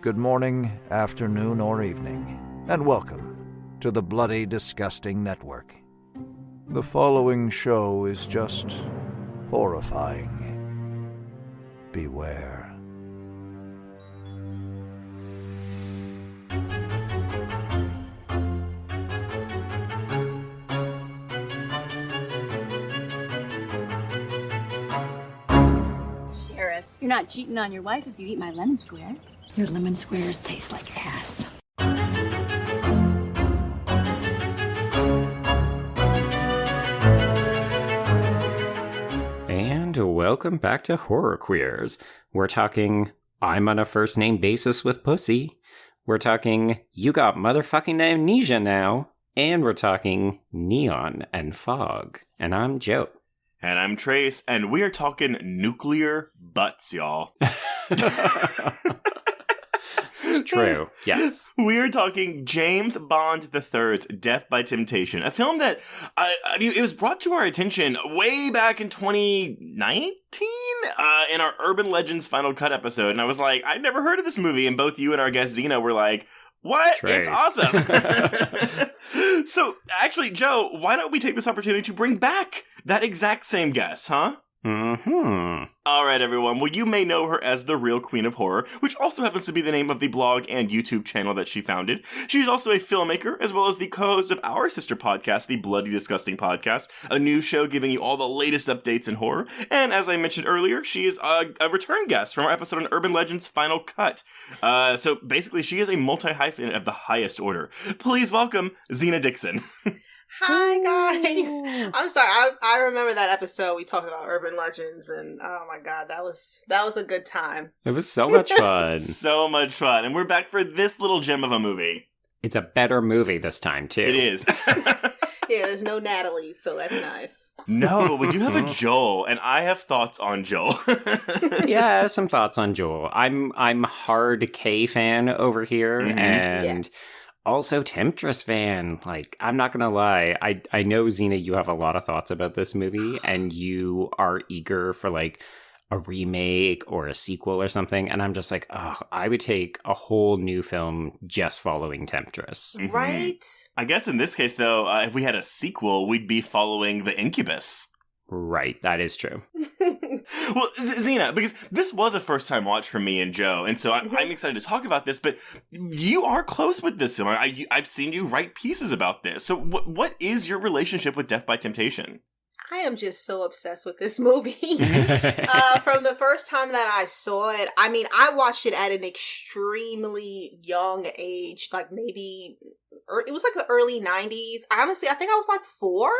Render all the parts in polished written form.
good morning, afternoon, or evening, and welcome to the Bloody Disgusting Network. The following show is just horrifying. Beware. Sheriff, you're not cheating on your wife if you eat my lemon square. Your lemon squares taste like ass. And welcome back to Horror Queers. We're talking I'm on a first name basis with Pussy. We're talking You Got Motherfucking Amnesia Now. And we're talking Neon and Fog. And I'm Joe. And I'm Trace, and we are talking nuclear butts, y'all. It's true, yes. We are talking James Bond III's Death by Temptation, a film that, I mean, it was brought to our attention way back in 2019 in our Urban Legends Final Cut episode, and I was like, I'd never heard of this movie, and both you and our guest Zena were like, what? Trace. It's awesome. So, actually, Joe, why don't we take this opportunity to bring back that exact same guest, huh? Mm-hmm. All right, everyone. Well, you may know her as the Real Queen of Horror, which also happens to be the name of the blog and YouTube channel that she founded. She's also a filmmaker, as well as the co-host of our sister podcast, the Bloody Disgusting Podcast, a new show giving you all the latest updates in horror. And as I mentioned earlier, she is a return guest from our episode on Urban Legends Final Cut. So basically, she is a multi-hyphen of the highest order. Please welcome Zena Dixon. Hi guys! I'm sorry, I remember that episode we talked about urban legends, and oh my god, that was a good time. It was so much fun. So much fun. And we're back for this little gem of a movie. It's a better movie this time, too. It is. Yeah, there's no Natalie, so that's nice. No, but we do have a Joel, and I have thoughts on Joel. Yeah, I have some thoughts on Joel. I'm hard K fan over here, and... Yes. Also, Temptress fan. Like, I'm not gonna lie. I know, Zena, you have a lot of thoughts about this movie, and you are eager for, like, a remake or a sequel or something. And I'm just like, oh, I would take a whole new film just following Temptress. Mm-hmm. Right? I guess in this case, though, if we had a sequel, we'd be following the Incubus. Right, that is true. Well, Zena, because this was a first-time watch for me and Joe, and so I'm excited to talk about this, but you are close with this film. I've seen you write pieces about this. So what is your relationship with Death by Temptation? I am just so obsessed with this movie. From the first time that I saw it, I mean, I watched it at an extremely young age, like maybe, it was like the early 90s. Honestly, I think I was like 4.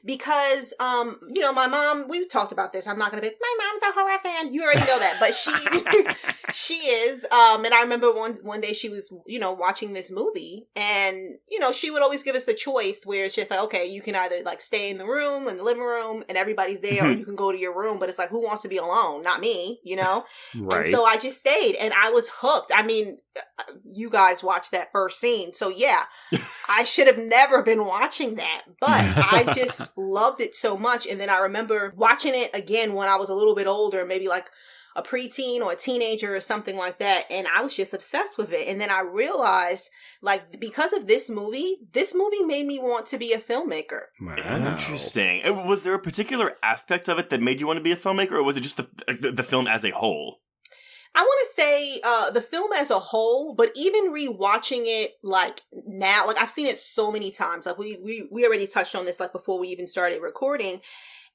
Because, you know, my mom, we talked about this. I'm not going to be, my mom's a horror fan. You already know that. But she is. And I remember one day she was, you know, watching this movie. And, you know, she would always give us the choice where it's just like, okay, you can either like stay in the living room, and everybody's there, or you can go to your room. But it's like, who wants to be alone? Not me, you know? Right. And so I just stayed, and I was hooked. I mean, you guys watched that first scene. So yeah, I should have never been watching that. But I just loved it so much. And then I remember watching it again when I was a little bit older, maybe like a preteen or a teenager or something like that. And I was just obsessed with it. And then I realized, like, because of this movie made me want to be a filmmaker. Wow. Interesting. Was there a particular aspect of it that made you want to be a filmmaker, or was it just the film as a whole? I want to say the film as a whole, but even rewatching it like now, like I've seen it so many times. Like we already touched on this like before we even started recording,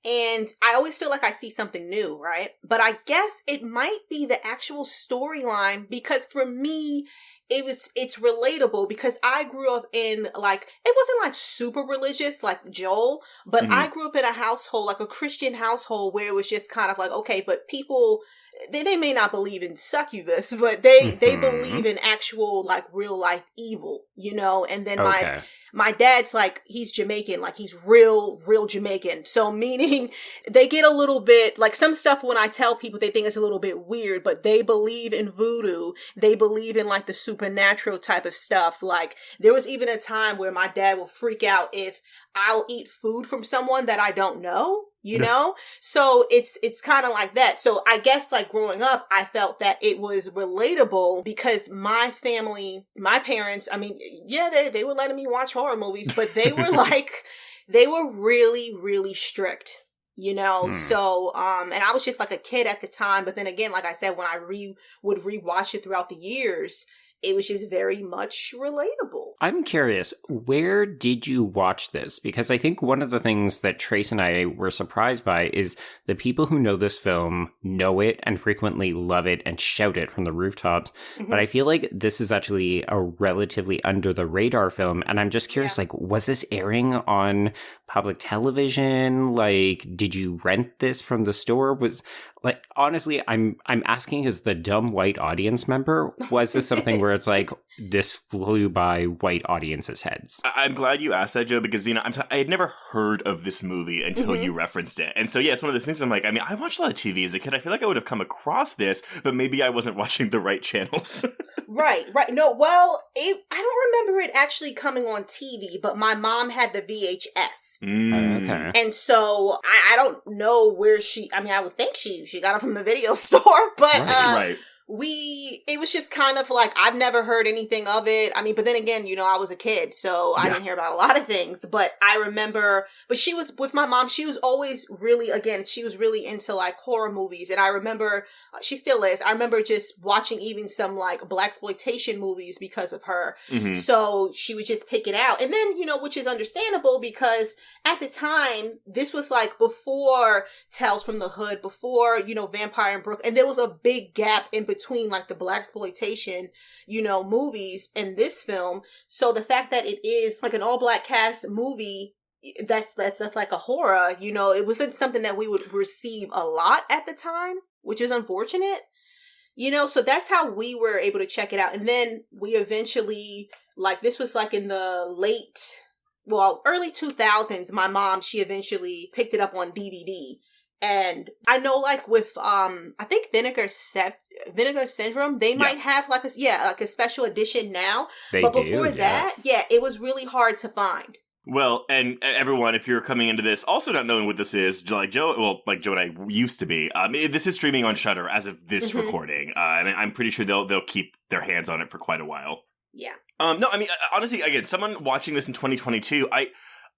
and I always feel like I see something new, right? But I guess it might be the actual storyline, because for me, it's relatable, because I grew up in, like, it wasn't like super religious like Joel, but I grew up in a household, like a Christian household, where it was just kind of like, okay, but people, they may not believe in succubus, but they believe in actual, like, real life evil, you know? And then my dad's like, he's Jamaican, like he's real Jamaican. So meaning they get a little bit, like some stuff when I tell people, they think it's a little bit weird, but they believe in voodoo. They believe in like the supernatural type of stuff. Like there was even a time where my dad will freak out if I'll eat food from someone that I don't know. you know? So it's kind of like that. So I guess like growing up, I felt that it was relatable because my family, my parents, I mean, yeah, they were letting me watch horror movies, but they were like, they were really, really strict. You know, so, and I was just like a kid at the time. But then again, like I said, when I would rewatch it throughout the years, it was just very much relatable. I'm curious, where did you watch this? Because I think one of the things that Trace and I were surprised by is the people who know this film know it and frequently love it and shout it from the rooftops. Mm-hmm. But I feel like this is actually a relatively under the radar film. And I'm just curious, like, was this airing on public television? Like, did you rent this from the store? Was like, honestly, I'm asking as the dumb white audience member, was this something where it's like, this flew by white audiences' heads? I'm glad you asked that, Joe, because Zena, I had never heard of this movie until you referenced it. And so, yeah, it's one of those things I'm like, I mean, I watched a lot of TV as a kid. I feel like I would have come across this, but maybe I wasn't watching the right channels. Right. No, well, I don't remember it actually coming on TV, but my mom had the VHS. Okay. And so I don't know where I would think she got it from the video store, but right. It was just kind of like, I've never heard anything of it. I mean, but then again, you know, I was a kid, so I didn't hear about a lot of things, but I remember, but she was with my mom. She was always really into like horror movies. And I remember, she still is. I remember just watching even some like blaxploitation movies because of her. Mm-hmm. So she would just pick it out. And then, you know, which is understandable because at the time, this was like before Tales from the Hood, before, you know, Vampire in Brooklyn. And there was a big gap in between like the blaxploitation, you know, movies and this film. So the fact that it is like an all black cast movie, that's like a horror, you know, it wasn't something that we would receive a lot at the time, which is unfortunate, you know, so that's how we were able to check it out. And then we eventually, like, this was like in the early 2000s, my mom, she eventually picked it up on DVD. And I know, like, with, I think Vinegar Syndrome, they might have, like, a special edition now. But before that, it was really hard to find. Well, and everyone, if you're coming into this also not knowing what this is, like Joe and I used to be, this is streaming on Shudder as of this recording, and I'm pretty sure they'll keep their hands on it for quite a while. Yeah. No, I mean, honestly, again, someone watching this in 2022,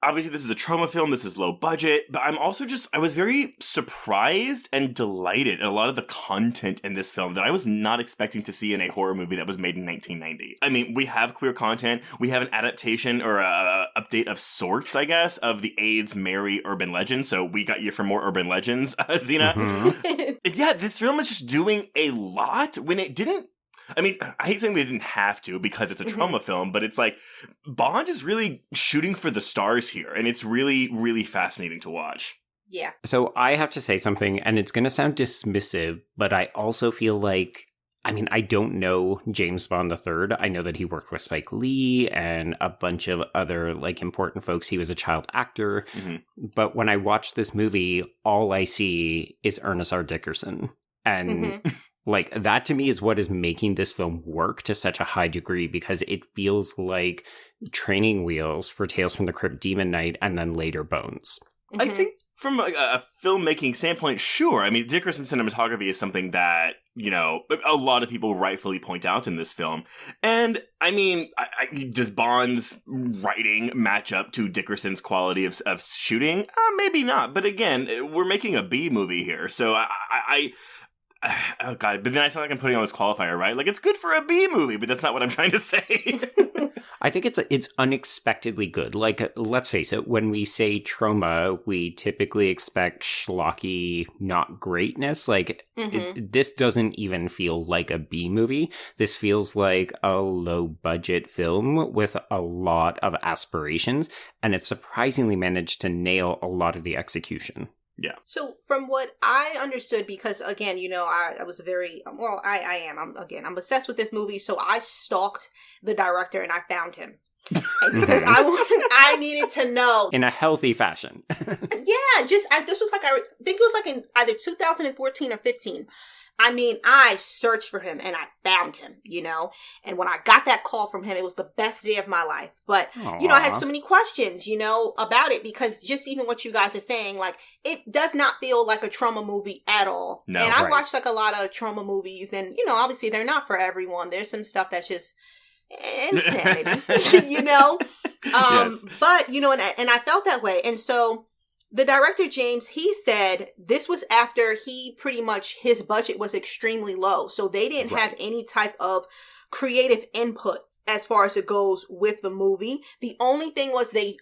obviously this is a Troma film, this is low budget, but I was very surprised and delighted at a lot of the content in this film that I was not expecting to see in a horror movie that was made in 1990. I mean, we have queer content, we have an adaptation or a update of sorts, I guess, of the AIDS Mary urban legend, so we got you for more urban legends, Zena. Mm-hmm. Yeah, this film is just doing a lot when it didn't. I mean, I hate saying they didn't have to because it's a Troma film, but it's like Bond is really shooting for the stars here, and it's really, really fascinating to watch. Yeah. So I have to say something, and it's going to sound dismissive, but I also feel like, I mean, I don't know James Bond III. I know that he worked with Spike Lee and a bunch of other, like, important folks. He was a child actor. Mm-hmm. But when I watch this movie, all I see is Ernest R. Dickerson. And... like, that to me is what is making this film work to such a high degree, because it feels like training wheels for Tales from the Crypt Demon Knight and then later Bones. I think from a filmmaking standpoint, sure. I mean, Dickerson cinematography is something that, you know, a lot of people rightfully point out in this film. And, I mean, does Bond's writing match up to Dickerson's quality of shooting? Maybe not. But again, we're making a B movie here. So oh God, but then I sound like I'm putting on this qualifier, right? Like, it's good for a B movie, but that's not what I'm trying to say. I think it's unexpectedly good. Like, let's face it, when we say Troma, we typically expect schlocky, not greatness. Like, this doesn't even feel like a B movie. This feels like a low-budget film with a lot of aspirations, and it surprisingly managed to nail a lot of the execution. Yeah. So from what I understood, because again, you know, I was very, well, I am, I'm obsessed with this movie. So I stalked the director and I found him because I needed to know in a healthy fashion. Yeah. This was like, I think it was like in either 2014 or 15. I mean, I searched for him and I found him, you know? And when I got that call from him, it was the best day of my life. But, you know, I had so many questions, you know, about it because just even what you guys are saying, like, it does not feel like a Troma movie at all. No, and I watched, like, a lot of Troma movies and, you know, obviously they're not for everyone. There's some stuff that's just insanity, you know? Yes. But, you know, and I felt that way. And so the director, James, he said this was after his budget was extremely low. So they didn't have any type of creative input as far as it goes with the movie. The only thing was they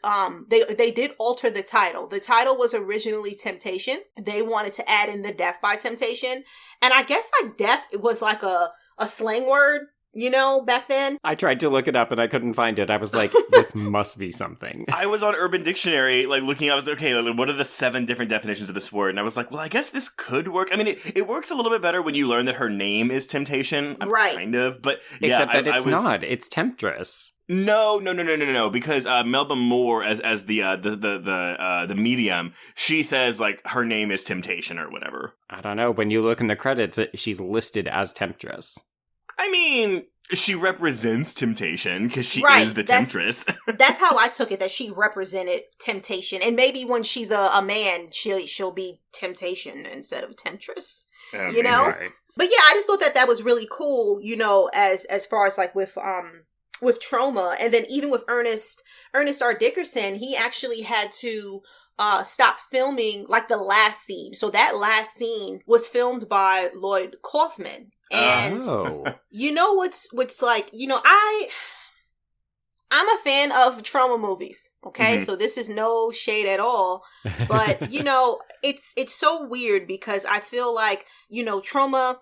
did alter the title. The title was originally Temptation. They wanted to add in the death by temptation. And I guess like death, it was like a slang word, you know, back then. I tried to look it up and I couldn't find it. I was like, this must be something. I was on Urban Dictionary, like looking, I was like, okay, like, what are the 7 different definitions of this word? And I was like, well, I guess this could work. I mean, it works a little bit better when you learn that her name is Temptation. Right. Kind of, but yeah. Except that it's not. It's Temptress. No, because Melba Moore as the medium, she says like her name is Temptation or whatever. I don't know. When you look in the credits, she's listed as Temptress. I mean, she represents temptation because she is the temptress. That's how I took it, that she represented temptation. And maybe when she's a man, she'll be temptation instead of temptress, you know? Right. But yeah, I just thought that was really cool, you know, as far as like with Troma. And then even with Ernest R. Dickerson, he actually had to stop filming like the last scene. So that last scene was filmed by Lloyd Kaufman. And you know what's like, you know, I'm a fan of Troma movies, okay? Mm-hmm. So this is no shade at all. But, you know, it's so weird because I feel like, you know, Troma,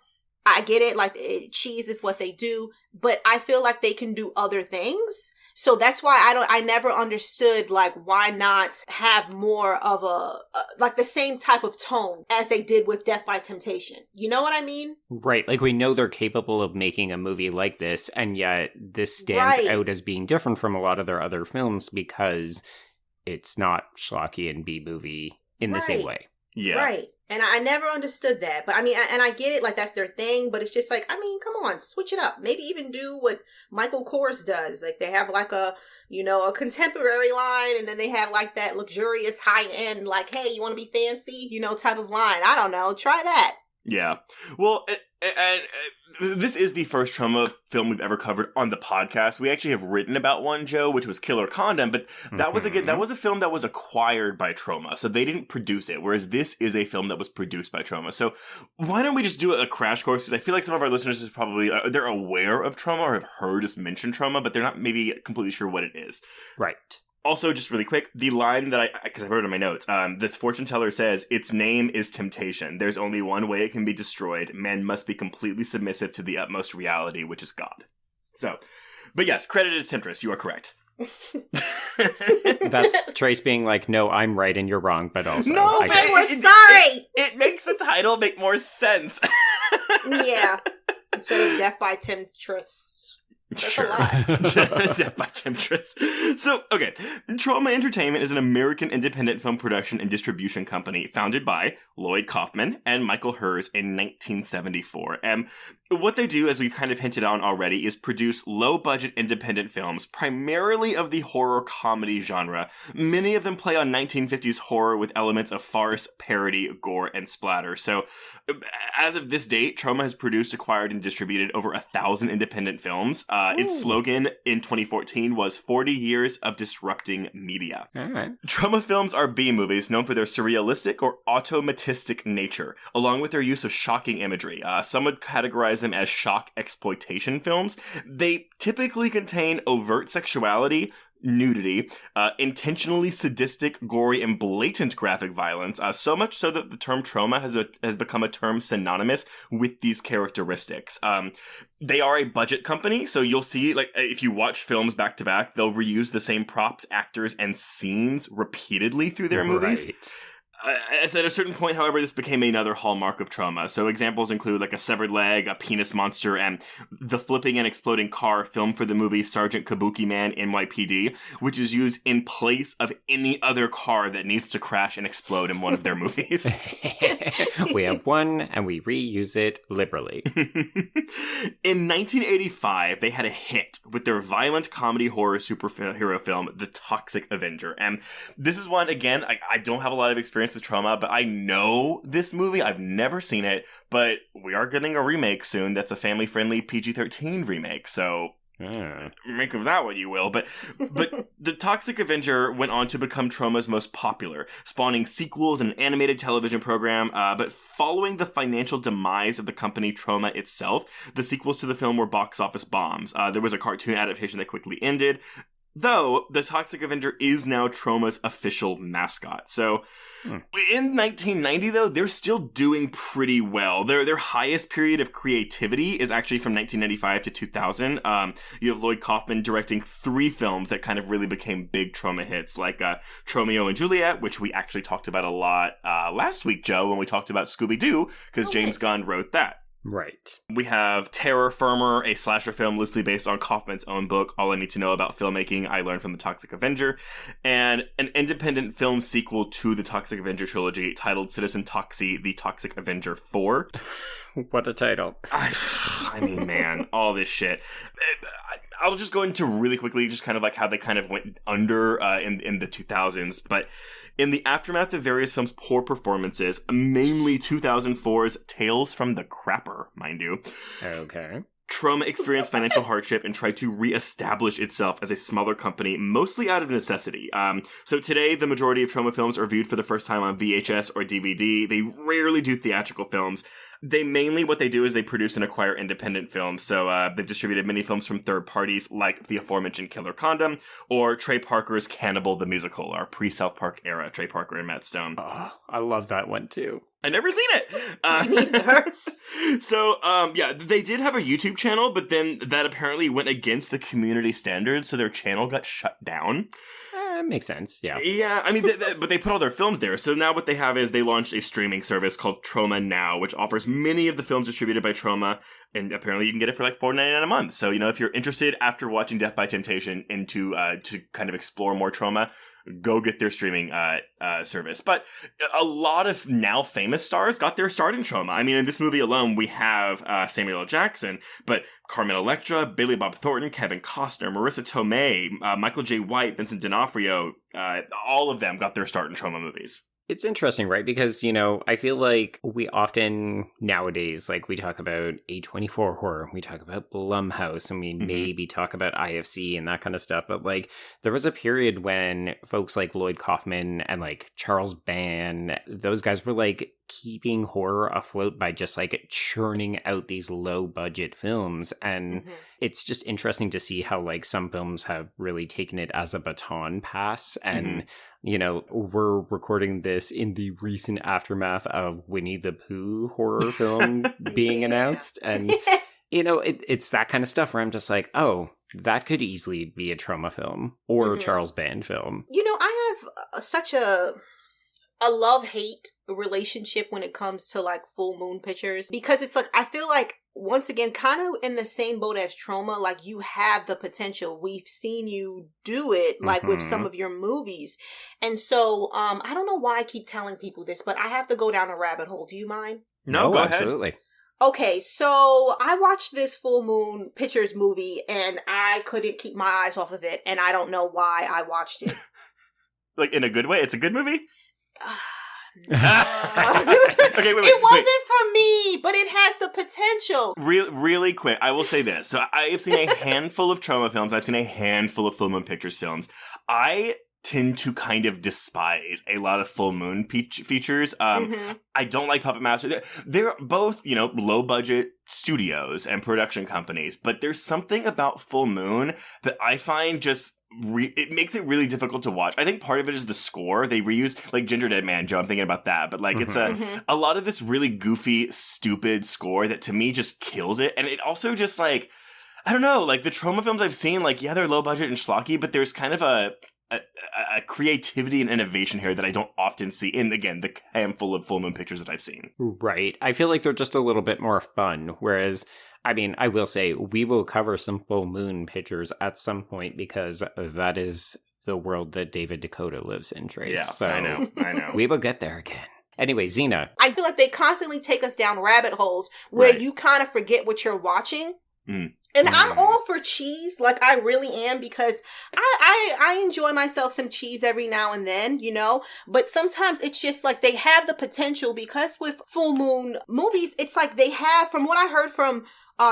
I get it, like cheese is what they do, but I feel like they can do other things. So that's why I never understood, like, why not have more of like the same type of tone as they did with Death by Temptation. You know what I mean? Right. Like, we know they're capable of making a movie like this, and yet this stands out as being different from a lot of their other films because it's not schlocky and B-movie in the same way. Yeah. Right. And I never understood that. But I mean, and I get it, like that's their thing, but it's just like, I mean, come on, switch it up. Maybe even do what Michael Kors does. Like they have like a contemporary line, and then they have like that luxurious high end, like, hey, you want to be fancy, you know, type of line. I don't know. Try that. Yeah. Well, and this is the first Troma film we've ever covered on the podcast. We actually have written about one, Joe, which was Killer Condom, but that was a film that was acquired by Troma, so they didn't produce it, whereas this is a film that was produced by Troma. So why don't we just do a crash course? Because I feel like some of our listeners is probably, they're aware of Troma or have heard us mention Troma, but they're not maybe completely sure what it is. Right. Also, just really quick, the line that because I've heard it in my notes, the fortune teller says, its name is temptation. There's only one way it can be destroyed. Men must be completely submissive to the utmost reality, which is God. So, but yes, credited as temptress. You are correct. That's Trace being like, no, I'm right and you're wrong, but also... No, but we're sorry! It makes the title make more sense. Yeah. Instead of Death by Temptress. That's a lot. Death by Temptress. So, okay. Troma Entertainment is an American independent film production and distribution company founded by Lloyd Kaufman and Michael Hers in 1974. And what they do, as we've kind of hinted on already, is produce low-budget independent films, primarily of the horror comedy genre. Many of them play on 1950s horror with elements of farce, parody, gore, and splatter. So, as of this date, Troma has produced, acquired, and distributed over 1,000 independent films. Its slogan in 2014 was 40 years of disrupting media. All right. Troma films are B-movies known for their surrealistic or automatistic nature, along with their use of shocking imagery. Some would categorize them as shock exploitation films. They typically contain overt sexuality, nudity, intentionally sadistic, gory, and blatant graphic violence, so much so that the term Troma has become a term synonymous with these characteristics. They are a budget company, so you'll see, like, if you watch films back to back, they'll reuse the same props, actors, and scenes repeatedly through their movies. At a certain point, however, this became another hallmark of Troma. So examples include like a severed leg, a penis monster, and the flipping and exploding car filmed for the movie Sergeant Kabuki Man NYPD, which is used in place of any other car that needs to crash and explode in one of their movies. We have one, and we reuse it liberally. In 1985, they had a hit with their violent comedy horror superhero film, The Toxic Avenger. And this is one, again, I don't have a lot of experience with Troma, but I know this movie. I've never seen it, but we are getting a remake soon that's a family-friendly PG-13 remake, so make of that what you will. But The Toxic Avenger went on to become Troma's most popular, spawning sequels and an animated television program, but following the financial demise of the company Troma itself, the sequels to the film were box office bombs. There was a cartoon adaptation that quickly ended, though the Toxic Avenger is now Troma's official mascot. So in 1990, though, they're still doing pretty well. Their highest period of creativity is actually from 1995 to 2000. You have Lloyd Kaufman directing 3 films that kind of really became big Troma hits, like Tromeo and Juliet, which we actually talked about a lot last week, Joe, when we talked about Scooby-Doo, because James Gunn wrote that. Right. We have Terror Firmer, a slasher film loosely based on Kaufman's own book, All I Need to Know About Filmmaking, I Learned from the Toxic Avenger, and an independent film sequel to the Toxic Avenger trilogy titled Citizen Toxie, The Toxic Avenger 4. What a title. I mean, man, all this shit. I'll just go into really quickly just kind of like how they kind of went under in the 2000s, but in the aftermath of various films' poor performances, mainly 2004's Tales from the Crapper, mind you. Okay. Troma experienced financial hardship and tried to reestablish itself as a smaller company, mostly out of necessity. So today, the majority of Troma films are viewed for the first time on VHS or DVD. They rarely do theatrical films. They mainly, what they do is they produce and acquire independent films. So they've distributed many films from third parties, like the aforementioned Killer Condom, or Trey Parker's Cannibal the Musical, our pre-South Park era, Trey Parker and Matt Stone. Oh, I love that one, too. I've never seen it. So, yeah, they did have a YouTube channel, but then that apparently went against the community standards, so their channel got shut down. Makes sense, yeah. Yeah, I mean, but they put all their films there. So now what they have is they launched a streaming service called Troma Now, which offers many of the films distributed by Troma, and apparently you can get it for like $4.99 a month. So, you know, if you're interested after watching Death by Temptation into to kind of explore more Troma, go get their streaming service. But a lot of now famous stars got their start in Troma. I mean, in this movie alone, we have Samuel L. Jackson, but Carmen Electra, Billy Bob Thornton, Kevin Costner, Marissa Tomei, Michael J. White, Vincent D'Onofrio, all of them got their start in Troma movies. It's interesting, right? Because, you know, I feel like we often nowadays, like we talk about A24 horror, we talk about Blumhouse, and we maybe talk about IFC and that kind of stuff. But like there was a period when folks like Lloyd Kaufman and like Charles Band, those guys were like keeping horror afloat by just like churning out these low budget films. And it's just interesting to see how like some films have really taken it as a baton pass. And you know, we're recording this in the recent aftermath of Winnie the Pooh horror film being announced. And, you know, it's that kind of stuff where I'm just like, oh, that could easily be a Troma film or a Charles Band film. You know, I have such a love-hate relationship when it comes to like Full Moon Pictures, because it's like, I feel like, once again, kind of in the same boat as Troma, like you have the potential. We've seen you do it, like with some of your movies. And so, I don't know why I keep telling people this, but I have to go down a rabbit hole. Do you mind? No, go absolutely. ahead. Okay, so I watched this Full Moon Pictures movie and I couldn't keep my eyes off of it, and I don't know why I watched it. Like in a good way? It's a good movie? No. Okay, wait. It wasn't for me, but it has the potential. Really quick, I will say this. So I have seen a handful of Troma films. I've seen a handful of Full Moon Pictures films. I tend to kind of despise a lot of Full Moon features. I don't like Puppet Master. They're both, you know, low budget studios and production companies, but there's something about Full Moon that I find just it makes it really difficult to watch. I think part of it is the score. They reuse like Ginger Dead Man Joe. I'm thinking about that, but like it's a lot of this really goofy, stupid score that to me just kills it. And it also just like, I don't know, like the Troma films I've seen, like, yeah, they're low budget and schlocky, but there's kind of a creativity and innovation here that I don't often see in, again, the handful of full moon pictures that I've seen. Right. I feel like they're just a little bit more fun, whereas, I mean, I will say we will cover some full moon pictures at some point because that is the world that David Dakota lives in, Trace. Yeah, so I know. We will get there again. Anyway, Zena. I feel like they constantly take us down rabbit holes where Right. you kind of forget what you're watching. Mm. And I'm all for cheese, like I really am, because I enjoy myself some cheese every now and then, you know, but sometimes it's just like they have the potential, because with full moon movies, it's like they have, from what I heard from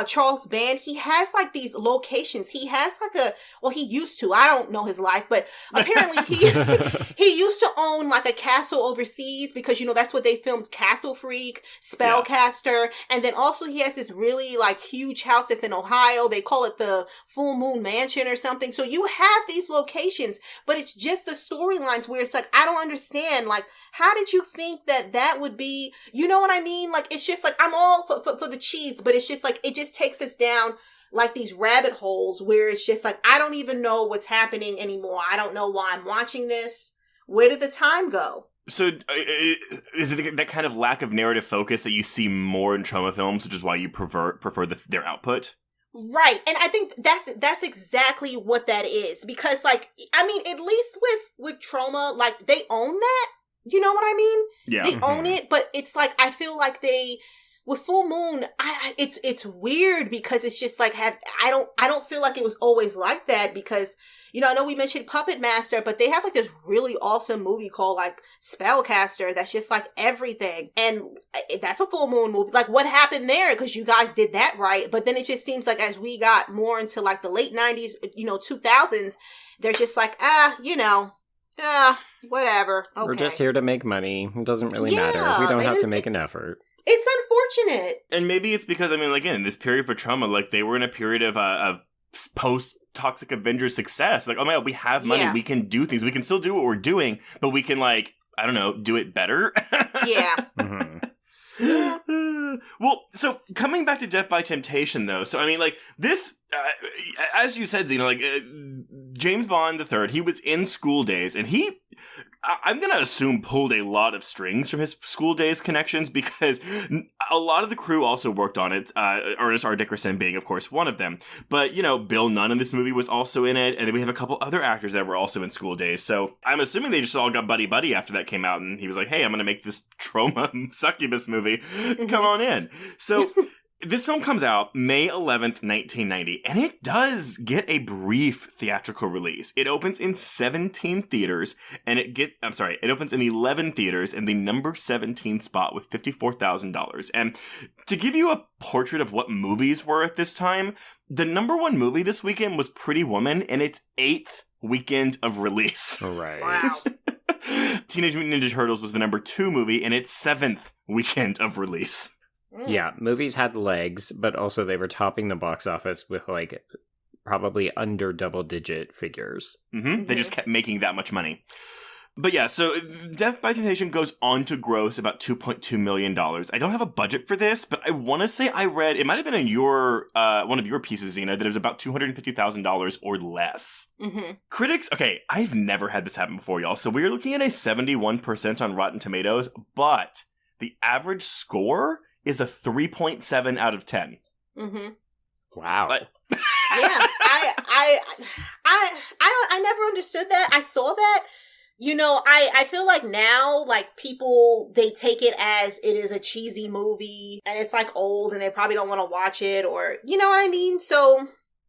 Charles Band, he has like these locations. He has like he used to, I don't know his life, but apparently he used to own like a castle overseas, because, you know, that's what they filmed Castle Freak, Spellcaster, and then also he has this really like huge house that's in Ohio. They call it the Full Moon Mansion or something. So you have these locations, but it's just the storylines where it's like, I don't understand, like, how did you think that would be, you know what I mean? Like, it's just like, I'm all for the cheese, but it's just like, it just takes us down like these rabbit holes where it's just like, I don't even know what's happening anymore. I don't know why I'm watching this. Where did the time go? So is it that kind of lack of narrative focus that you see more in Troma films, which is why you prefer their output? Right. And I think that's exactly what that is. Because, like, I mean, at least with Troma, like, they own that. You know what I mean? Yeah. They own it, but it's like, I feel like with Full Moon, it's weird, because it's just like, I don't feel like it was always like that, because, you know, I know we mentioned Puppet Master, but they have like this really awesome movie called like Spellcaster that's just like everything. And that's a Full Moon movie. Like, what happened there? Because you guys did that right. But then it just seems like as we got more into like the late 90s, you know, 2000s, they're just like, whatever. Okay. We're just here to make money. It does't really matter. We don't have to make an effort. It's unfortunate. And maybe it's because, I mean, again, this period for Troma, like, they were in a period of post-Toxic Avengers success. Like, oh my God, we have money. Yeah. We can do things. We can still do what we're doing, but we can, like, I don't know, do it better. Yeah. Well, so coming back to Death by Temptation, though, so I mean, like, this, as you said, Zena, like, James Bond III, he was in School Days, and he, I'm gonna assume, pulled a lot of strings from his School Days connections, because a lot of the crew also worked on it, Ernest R. Dickerson being, of course, one of them. But, you know, Bill Nunn in this movie was also in it, and then we have a couple other actors that were also in School Days, so I'm assuming they just all got buddy-buddy after that came out, and he was like, hey, I'm gonna make this Troma succubus movie. Come on in. So this film comes out May 11th, 1990, and it does get a brief theatrical release. It opens in 17 theaters, and it opens in 11 theaters in the number 17 spot with $54,000. And to give you a portrait of what movies were at this time, the number one movie this weekend was Pretty Woman in its 8th weekend of release. Right. Wow. Teenage Mutant Ninja Turtles was the number 2 movie in its 7th weekend of release. Yeah, movies had legs, but also they were topping the box office with, like, probably under double-digit figures. Mm-hmm. They just kept making that much money. But yeah, so Death by Temptation goes on to gross about $2.2 million. I don't have a budget for this, but I want to say I read, it might have been in your one of your pieces, Zena, that it was about $250,000 or less. Mm-hmm. Critics, okay, I've never had this happen before, y'all. So we're looking at a 71% on Rotten Tomatoes, but the average score is a 3.7 out of 10. Mm-hmm. Wow. Yeah, I never understood that. I saw that. You know, I feel like now, like, people, they take it as it is a cheesy movie, and it's, like, old, and they probably don't want to watch it, or, you know what I mean? So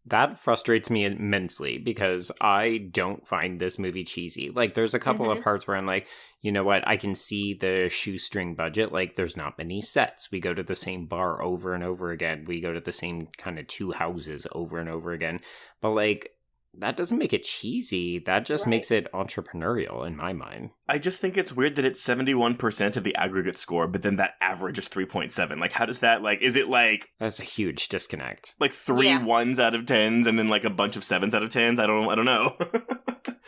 That frustrates me immensely because I don't find this movie cheesy. Like, there's a couple of parts where I'm like, you know what? I can see the shoestring budget. Like, there's not many sets. We go to the same bar over and over again. We go to the same kind of two houses over and over again. But, like, that doesn't make it cheesy. That just makes it entrepreneurial in my mind. I just think it's weird that it's 71% of the aggregate score, but then that average is 3.7. Like, how does that, like, is it like... That's a huge disconnect. Like 3 1s out of 10s and then like a bunch of 7s out of 10s? I don't know.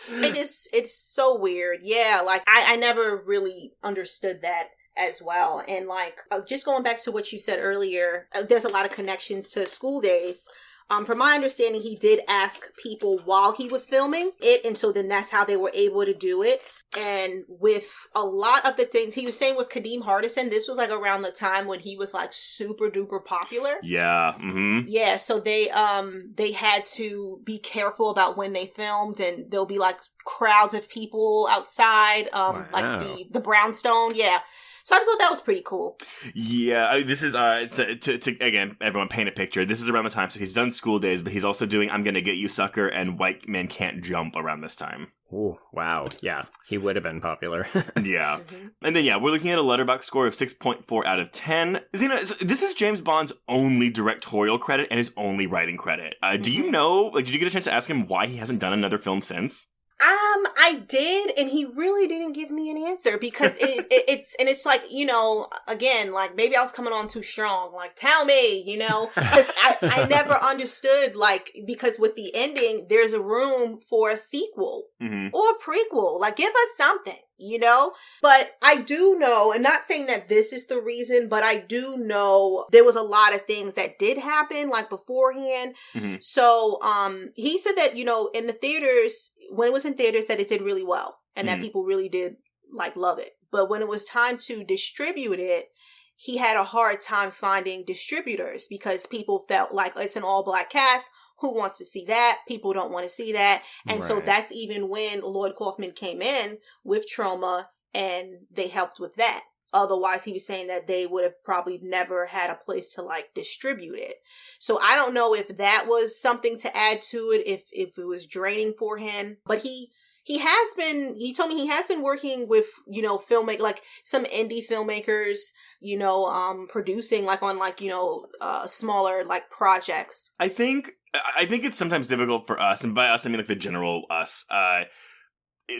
It's so weird. Yeah, like, I never really understood that as well. And, like, just going back to what you said earlier, there's a lot of connections to School Days. From my understanding, he did ask people while he was filming it, and so then that's how they were able to do it. And with a lot of the things he was saying with Kadeem Hardison, this was like around the time when he was like super duper popular. Yeah. Mm-hmm. Yeah. So they had to be careful about when they filmed, and there'll be like crowds of people outside, like the brownstone. Yeah. So I thought that was pretty cool. Yeah, this is to again, everyone paint a picture. This is around the time, so he's done School Days, but he's also doing I'm Gonna Get You, Sucker, and White Men Can't Jump around this time. Oh, wow. Yeah, he would have been popular. Yeah. Mm-hmm. And then, we're looking at a Letterboxd score of 6.4 out of 10. Zena, this is James Bond's only directorial credit and his only writing credit. Do you know, did you get a chance to ask him why he hasn't done another film since? I did, and he really didn't give me an answer because it's like, again, like maybe I was coming on too strong. Like, tell me, because I never understood, like, because with the ending, there's a room for a sequel or a prequel. Like, give us something, But I do know, and not saying that this is the reason, but I do know there was a lot of things that did happen, like beforehand. Mm-hmm. So, he said that, in the theaters, when it was in theaters, that it did really well and that people really did like love it. But when it was time to distribute it, he had a hard time finding distributors because people felt like it's an all black cast. Who wants to see that? People don't want to see that. And so that's even when Lloyd Kaufman came in with Troma and they helped with that. Otherwise, he was saying that they would have probably never had a place to like distribute it. So I don't know if that was something to add to it, if it was draining for him. But he told me he has been working with, filmmaker, like some indie filmmakers, producing like on like, smaller like projects. I think it's sometimes difficult for us, and by us, I mean like the general us,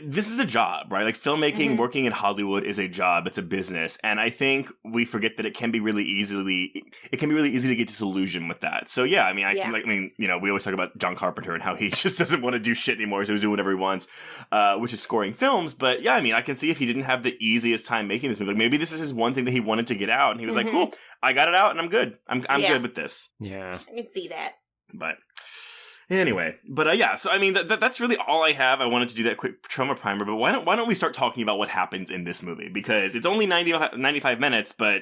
this is a job, right? Like filmmaking, working in Hollywood is a job. It's a business. And I think we forget that it can be really easy to get disillusioned with that. So yeah, I mean, we always talk about John Carpenter and how he just doesn't want to do shit anymore. So he's doing whatever he wants, which is scoring films. But yeah, I mean, I can see if he didn't have the easiest time making this movie, like maybe this is his one thing that he wanted to get out. And he was like, cool, I got it out and I'm good. I'm good with this. Yeah. I can see that. But anyway, so I mean that's really all I have. I wanted to do that quick Troma primer, but why don't we start talking about what happens in this movie, because it's only 95 minutes, but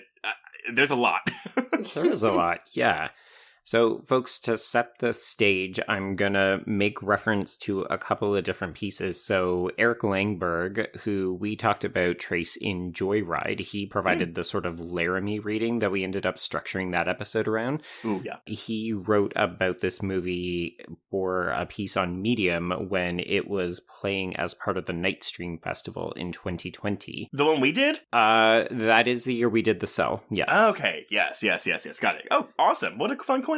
there's a lot. There is a lot, yeah. So, folks, to set the stage, I'm going to make reference to a couple of different pieces. So, Eric Langberg, who we talked about Trace in Joyride, he provided the sort of Laramie reading that we ended up structuring that episode around. Ooh, yeah. He wrote about this movie for a piece on Medium when it was playing as part of the Night Stream Festival in 2020. The one we did? That is the year we did The Cell, yes. Okay, yes. Got it. Oh, awesome. What a fun coincidence.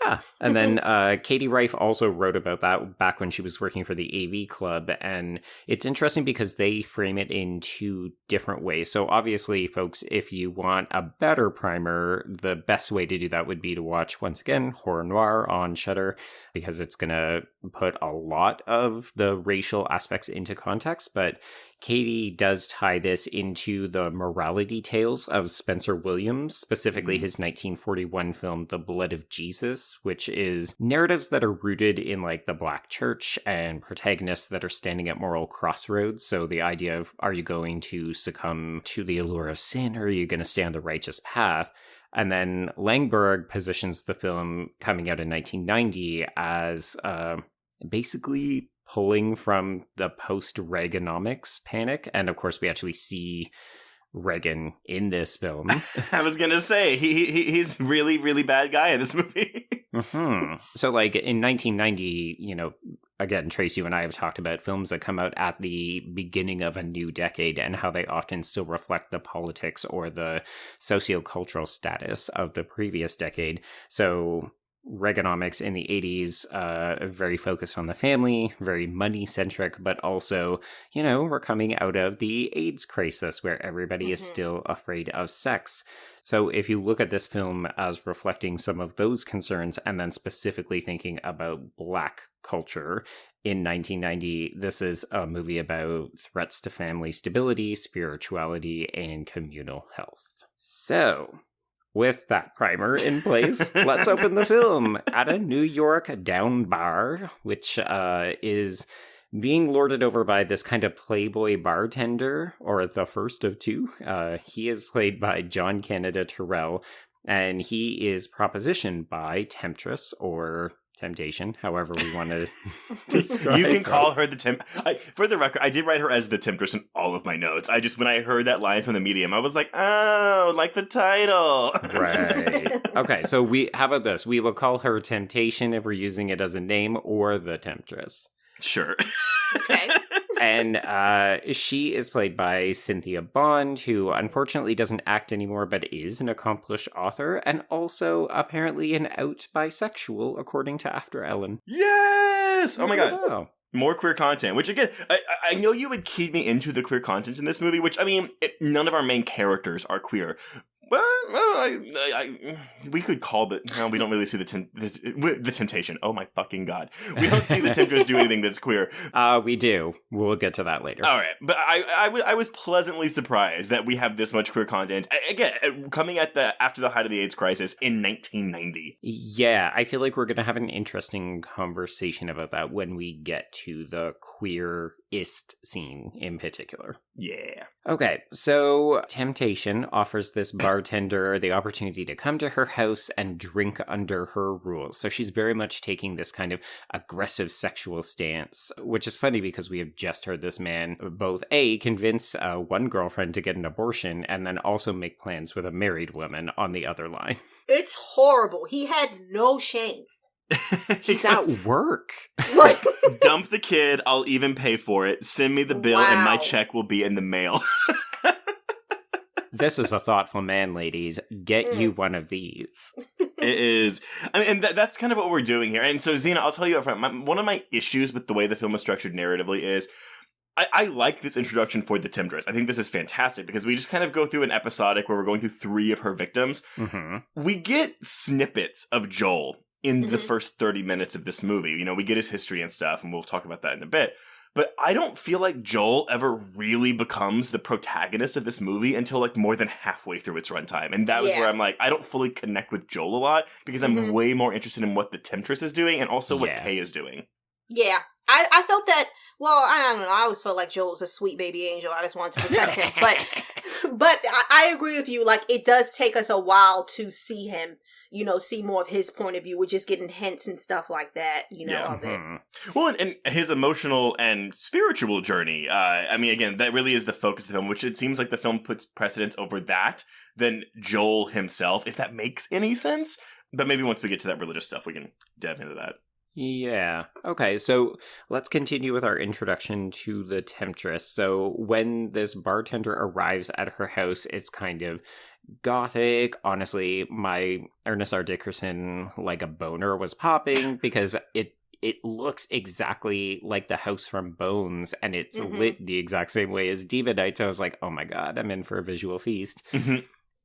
Yeah. And then Katie Reif also wrote about that back when she was working for the AV Club. And it's interesting because they frame it in two different ways. So obviously, folks, if you want a better primer, the best way to do that would be to watch, once again, Horror Noir on Shudder, because it's going to put a lot of the racial aspects into context. But Katie does tie this into the morality tales of Spencer Williams, specifically his 1941 film, The Blood of Jesus, which is narratives that are rooted in like the Black church and protagonists that are standing at moral crossroads. So the idea of, are you going to succumb to the allure of sin, or are you going to stay on the righteous path? And then Langberg positions the film coming out in 1990 as basically pulling from the post-Reaganomics panic. And of course, we actually see Reagan in this film. I was going to say, he's really, really bad guy in this movie. So like in 1990, again, Trace, you and I have talked about films that come out at the beginning of a new decade and how they often still reflect the politics or the sociocultural status of the previous decade. So Reaganomics in the 80s, very focused on the family, very money-centric, but also, we're coming out of the AIDS crisis where everybody is still afraid of sex. So if you look at this film as reflecting some of those concerns and then specifically thinking about Black culture in 1990, this is a movie about threats to family stability, spirituality, and communal health. So With that primer in place, let's open the film at a New York down bar, which is being lorded over by this kind of playboy bartender, or the first of two. He is played by John Canada Terrell, and he is propositioned by Temptress, or Temptation, however we want to describe You can her. call her the for the record, I did write her as the Temptress in all of my notes. When I heard that line from the medium, I was like, oh, like the title. Right. Okay, so how about this? We will call her Temptation if we're using it as a name, or the Temptress. Sure. Okay. And she is played by Cynthia Bond, who unfortunately doesn't act anymore, but is an accomplished author, and also apparently an out bisexual, according to After Ellen. Yes! Oh my god. Oh. More queer content, which again, I know you would key me into the queer content in this movie, which, I mean, none of our main characters are queer. Well, we could call the... No, we don't really see the temptation. Oh my fucking god. We don't see the Temptress do anything that's queer. We do. We'll get to that later. All right. But I was pleasantly surprised that we have this much queer content. Again, coming after the height of the AIDS crisis in 1990. Yeah, I feel like we're going to have an interesting conversation about that when we get to the queer-ist scene in particular. Yeah. Okay, so Temptation offers this bartender the opportunity to come to her house and drink under her rules. So she's very much taking this kind of aggressive sexual stance, which is funny because we have just heard this man both convince one girlfriend to get an abortion and then also make plans with a married woman on the other line. It's horrible. He had no shame. He's at work. Like, Dump the kid, I'll even pay for it. Send me the bill and my check will be in the mail. This is a thoughtful man, ladies. Get you one of these. It is. I mean, and that's kind of what we're doing here. And so, Zena, I'll tell you up front, one of my issues with the way the film is structured narratively is I like this introduction for the Temptress. I think this is fantastic because we just kind of go through an episodic where we're going through 3 of her victims. Mm-hmm. We get snippets of Joel in the first 30 minutes of this movie. You know, we get his history and stuff, and we'll talk about that in a bit. But I don't feel like Joel ever really becomes the protagonist of this movie until like more than halfway through its runtime. And that was where I'm like, I don't fully connect with Joel a lot because I'm way more interested in what the Temptress is doing and also what Kay is doing. Yeah. I felt that, well, I don't know. I always felt like Joel was a sweet baby angel. I just wanted to protect him. But I agree with you. Like, it does take us a while to see him, you know, see more of his point of view. We're just getting hints and stuff like that, you know, of it. Well, and his emotional and spiritual journey. I mean, again, that really is the focus of the film, which it seems like the film puts precedence over that than Joel himself, if that makes any sense. But maybe once we get to that religious stuff, we can dive into that. Yeah. Okay, so let's continue with our introduction to the Temptress. So when this bartender arrives at her house, it's kind of gothic. Honestly, my Ernest R. Dickerson, like a boner, was popping because it looks exactly like the house from Bones, and it's lit the exact same way as Demonite. So I was like, oh my god, I'm in for a visual feast.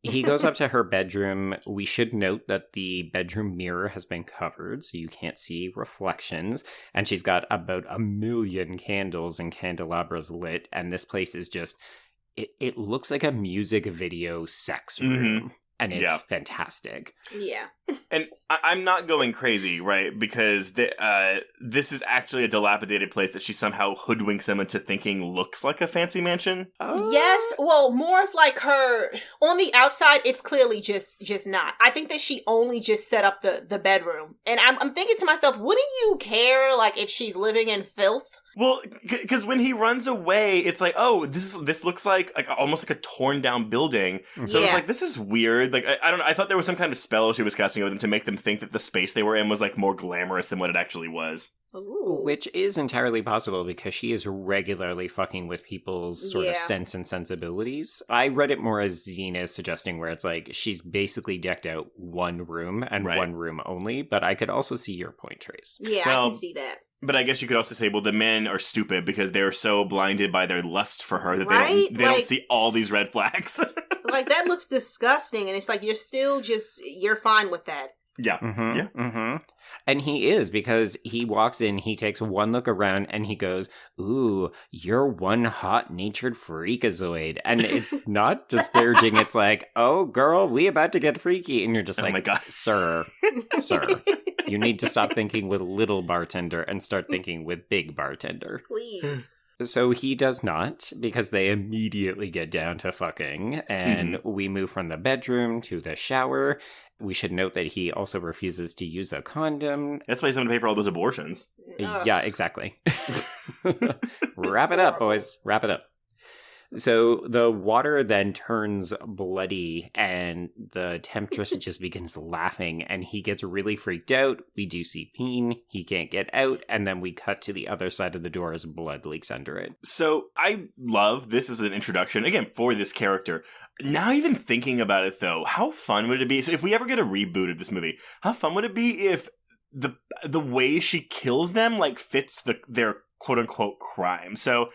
He goes up to her bedroom. We should note that the bedroom mirror has been covered, so you can't see reflections. And she's got about 1 million candles and candelabras lit. And this place is just, it looks like a music video sex room. And it's fantastic. Yeah. And I'm not going crazy, right? Because this is actually a dilapidated place that she somehow hoodwinks them into thinking looks like a fancy mansion. Yes. Well, more of like her on the outside. It's clearly just not. I think that she only just set up the bedroom, and I'm thinking to myself, wouldn't you care like if she's living in filth? Well, because when he runs away, it's like, oh, this looks like almost like a torn down building. So it's like, this is weird. Like, I don't know. I thought there was some kind of spell she was casting over them to make them think that the space they were in was like more glamorous than what it actually was. Ooh. Which is entirely possible because she is regularly fucking with people's sort of sense and sensibilities. I read it more as Zena suggesting where it's like she's basically decked out one room and one room only, but I could also see your point, Trace. Yeah, well, I can see that. But I guess you could also say, well, the men are stupid because they're so blinded by their lust for her that they don't see all these red flags. Like, that looks disgusting, and it's like you're fine with that. Yeah. Mm-hmm, Yeah. Mm-hmm. And he is, because he walks in, he takes one look around, and he goes, "Ooh, you're one hot-natured freakazoid." And it's not disparaging. It's like, "Oh, girl, we about to get freaky." And you're just Oh my God. sir, you need to stop thinking with little bartender and start thinking with big bartender. Please. So he does not, because they immediately get down to fucking, and we move from the bedroom to the shower. We should note that he also refuses to use a condom. That's why he's having to pay for all those abortions. Yeah, exactly. Wrap it up, boys. Wrap it up. So the water then turns bloody, and the temptress just begins laughing, and he gets really freaked out. We do see peen. He can't get out, and then we cut to the other side of the door as blood leaks under it. So I love this as an introduction, again, for this character. Now even thinking about it, though, how fun would it be? So if we ever get a reboot of this movie, how fun would it be if the way she kills them, like, fits their quote-unquote crime? So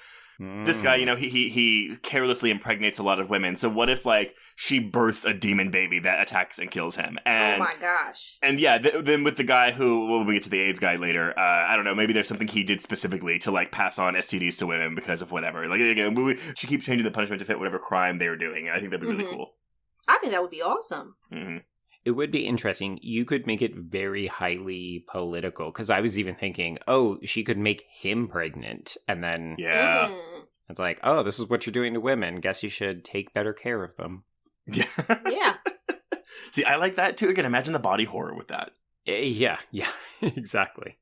this guy, you know, he carelessly impregnates a lot of women. So what if, like, she births a demon baby that attacks and kills him? And, oh my gosh. And yeah, then with the guy who, when we get to the AIDS guy later, I don't know, maybe there's something he did specifically to, like, pass on STDs to women because of whatever. Like, again, she keeps changing the punishment to fit whatever crime they were doing. And I think that'd be really cool. I think that would be awesome. Mm-hmm. It would be interesting. You could make it very highly political, because I was even thinking, oh, she could make him pregnant, and then it's like, oh, this is what you're doing to women. Guess you should take better care of them. Yeah. See, I like that too. Again, imagine the body horror with that. Yeah, exactly.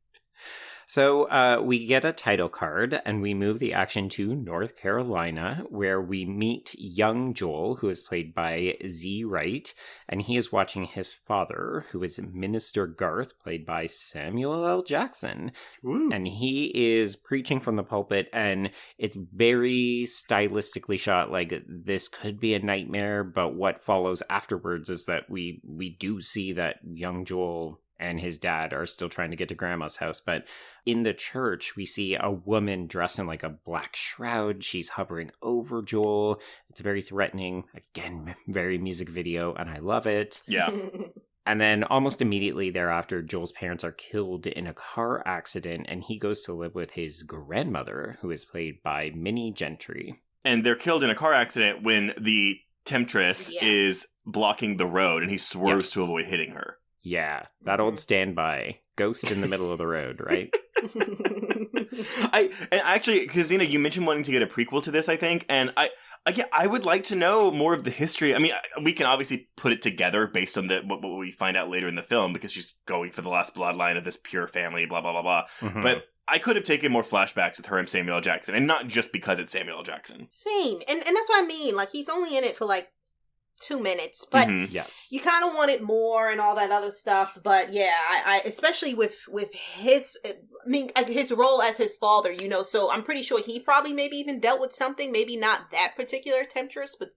So we get a title card, and we move the action to North Carolina, where we meet young Joel, who is played by Z. Wright, and he is watching his father, who is Minister Garth, played by Samuel L. Jackson. Woo. And he is preaching from the pulpit, and it's very stylistically shot. Like, this could be a nightmare, but what follows afterwards is that we do see that young Joel and his dad are still trying to get to Grandma's house. But in the church, we see a woman dressed in like a black shroud. She's hovering over Joel. It's very threatening. Again, very music video, and I love it. Yeah. And then almost immediately thereafter, Joel's parents are killed in a car accident, and he goes to live with his grandmother, who is played by Minnie Gentry. And they're killed in a car accident when the temptress is blocking the road, and he swerves to avoid hitting her. Yeah, that old standby. Ghost in the middle of the road, right? And actually, because Zena, you mentioned wanting to get a prequel to this, I think, and I would like to know more of the history. I mean, we can obviously put it together based on what we find out later in the film, because she's going for the last bloodline of this pure family, blah, blah, blah, blah. Mm-hmm. But I could have taken more flashbacks with her and Samuel L. Jackson, and not just because it's Samuel L. Jackson. Same. And that's what I mean. Like, he's only in it for, like, 2 minutes, but yes, you kind of wanted more and all that other stuff. But yeah, I especially with his, his role as his father, you know, so I'm pretty sure he probably maybe even dealt with something, maybe not that particular temptress, but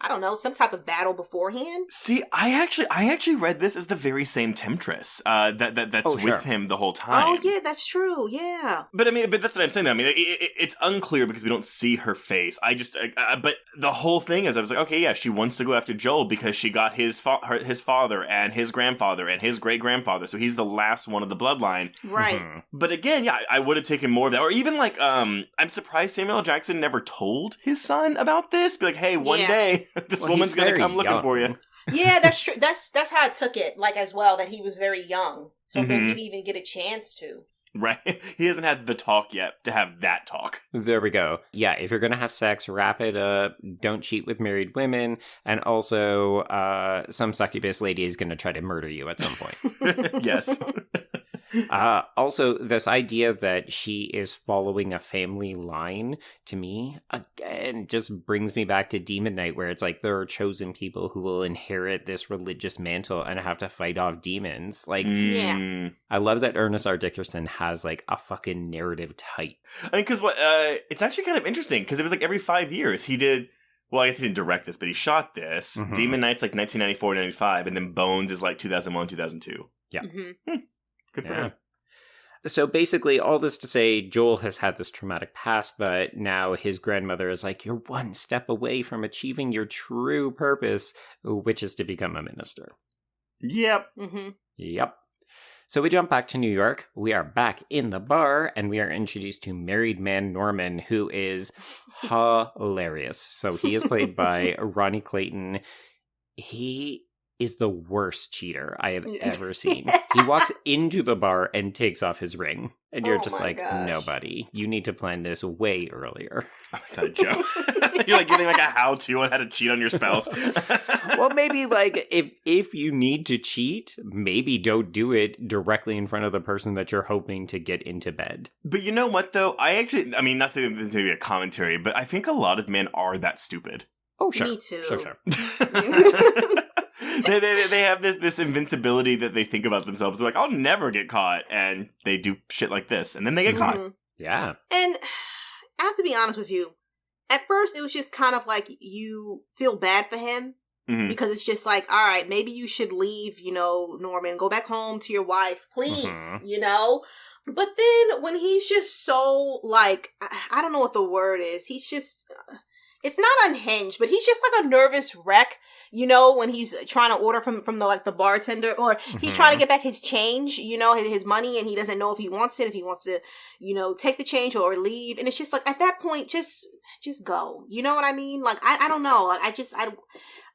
I don't know, some type of battle beforehand. See, I actually read this as the very same temptress that's with him the whole time. Oh yeah, that's true. Yeah, but that's what I'm saying. I mean, it's unclear because we don't see her face. But the whole thing is, I was like, okay, yeah, she wants to go after Joel because she got his father and his grandfather and his great grandfather, so he's the last one of the bloodline, right? Mm-hmm. But again, yeah, I would have taken more of that, or even like, I'm surprised Samuel L. Jackson never told his son about this. Be like, hey, one day. This woman's gonna come looking for you. Yeah, that's true. That's how I took it, like, as well, that he was very young, so he didn't even get a chance to. Right, he hasn't had the talk yet to have that talk. There we go. Yeah, if you're gonna have sex, wrap it up. Don't cheat with married women, and also, some succubus lady is gonna try to murder you at some point. Yes. Also, this idea that she is following a family line, to me, again, just brings me back to Demon Knight, where it's like there are chosen people who will inherit this religious mantle and have to fight off demons. Like, I love that Ernest R. Dickerson has, like, a fucking narrative type. I mean, because it's actually kind of interesting, because it was like every 5 years he did. Well, I guess he didn't direct this, but he shot this. Mm-hmm. Demon Knight's like 1994, 95, and then Bones is like 2001, 2002. Yeah. Mm-hmm. Good for him. So basically, all this to say, Joel has had this traumatic past, but now his grandmother is like, you're one step away from achieving your true purpose, which is to become a minister. Yep. Mm-hmm. Yep. So we jump back to New York. We are back in the bar, and we are introduced to married man Norman, who is hilarious. So he is played by Ronnie Clayton. He is the worst cheater I have ever seen. He walks into the bar and takes off his ring. And you're just like, gosh. no, buddy. You need to plan this way earlier. Oh my God, Joe. You're like giving like a how-to on how to cheat on your spouse. Well, maybe like if you need to cheat, maybe don't do it directly in front of the person that you're hoping to get into bed. But you know what, though? Not saying this may be a commentary, but I think a lot of men are that stupid. Oh, sure. Me too. Sure. They have this invincibility that they think about themselves. They're like, I'll never get caught. And they do shit like this. And then they get caught. Yeah. And I have to be honest with you. At first, it was just kind of like you feel bad for him. Mm-hmm. Because it's just like, all right, maybe you should leave, Norman, go back home to your wife, please, But then when he's just so, like, I don't know what the word is. He's just, it's not unhinged, but he's just like a nervous wreck, when he's trying to order from the bartender, or he's trying to get back his change, his money, and he doesn't know if he wants to, take the change or leave. And it's just like, at that point, just go. You know what I mean? Like, I don't know. Like,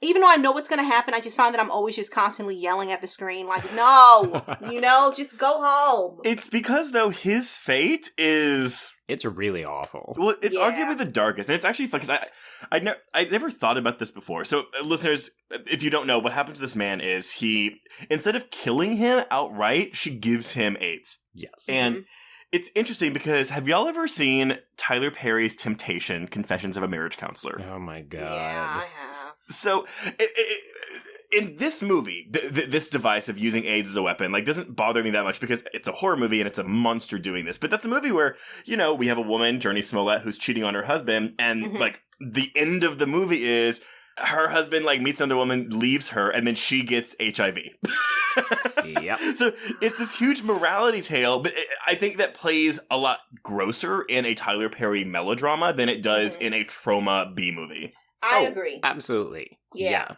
even though I know what's going to happen, I just find that I'm always just constantly yelling at the screen, like, no, just go home. It's because, though, his fate is... It's really awful. Well, it's arguably the darkest. And it's actually fun, because I never thought about this before. So, listeners, if you don't know, what happens to this man is instead of killing him outright, she gives him AIDS. Yes. And it's interesting because have y'all ever seen Tyler Perry's Temptation, Confessions of a Marriage Counselor? Oh my God. Yeah, I have. So, in this movie, this device of using AIDS as a weapon, like, doesn't bother me that much because it's a horror movie and it's a monster doing this. But that's a movie where, we have a woman, Jurnee Smollett, who's cheating on her husband. And, like, the end of the movie is her husband, like, meets another woman, leaves her, and then she gets HIV. Yep. So it's this huge morality tale, but I think that plays a lot grosser in a Tyler Perry melodrama than it does in a Troma B movie. I agree. Absolutely. Yeah.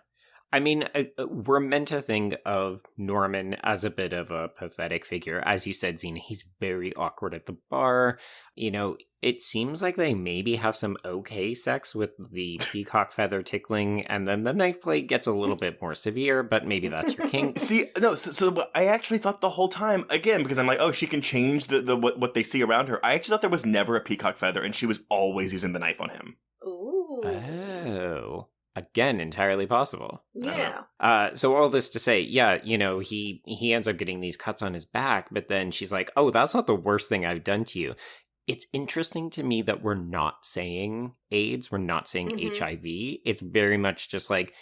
I mean, we're meant to think of Norman as a bit of a pathetic figure. As you said, Zena, he's very awkward at the bar. It seems like they maybe have some okay sex with the peacock feather tickling, and then the knife play gets a little bit more severe, but maybe that's your kink. See, no, so I actually thought the whole time, again, because I'm like, oh, she can change the what they see around her. I actually thought there was never a peacock feather, and she was always using the knife on him. Ooh. Oh. Again, entirely possible. Yeah. So all this to say, he ends up getting these cuts on his back, but then she's like, oh, that's not the worst thing I've done to you. It's interesting to me that we're not saying AIDS, we're not saying HIV. It's very much just like,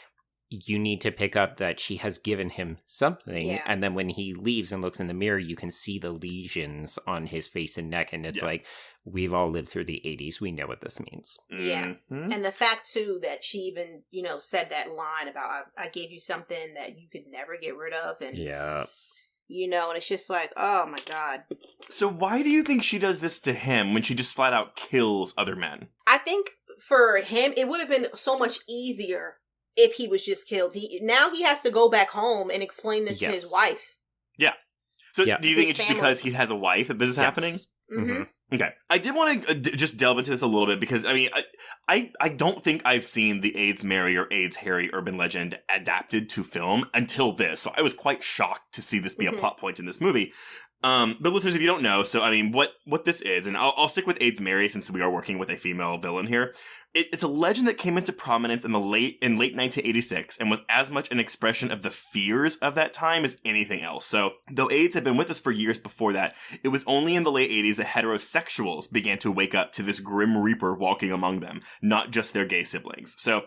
you need to pick up that she has given him something, and then when he leaves and looks in the mirror, you can see the lesions on his face and neck, and it's like, we've all lived through the 80s. We know what this means. Yeah. And the fact, too, that she even, said that line about, I gave you something that you could never get rid of. And, and it's just like, oh, my God. So why do you think she does this to him when she just flat out kills other men? I think for him, it would have been so much easier if he was just killed. Now he has to go back home and explain this to his wife. Yeah. So do you think it's just because he has a wife that this is happening? Mm-hmm. Okay. I did want to just delve into this a little bit because, I mean, I don't think I've seen the AIDS Mary or AIDS Harry urban legend adapted to film until this. So I was quite shocked to see this be a plot point in this movie. But listeners, if you don't know, so I mean, what this is, and I'll stick with AIDS Mary since we are working with a female villain here. It's a legend that came into prominence in late 1986 and was as much an expression of the fears of that time as anything else. So, though AIDS had been with us for years before that, it was only in the late 80s that heterosexuals began to wake up to this grim reaper walking among them, not just their gay siblings. So,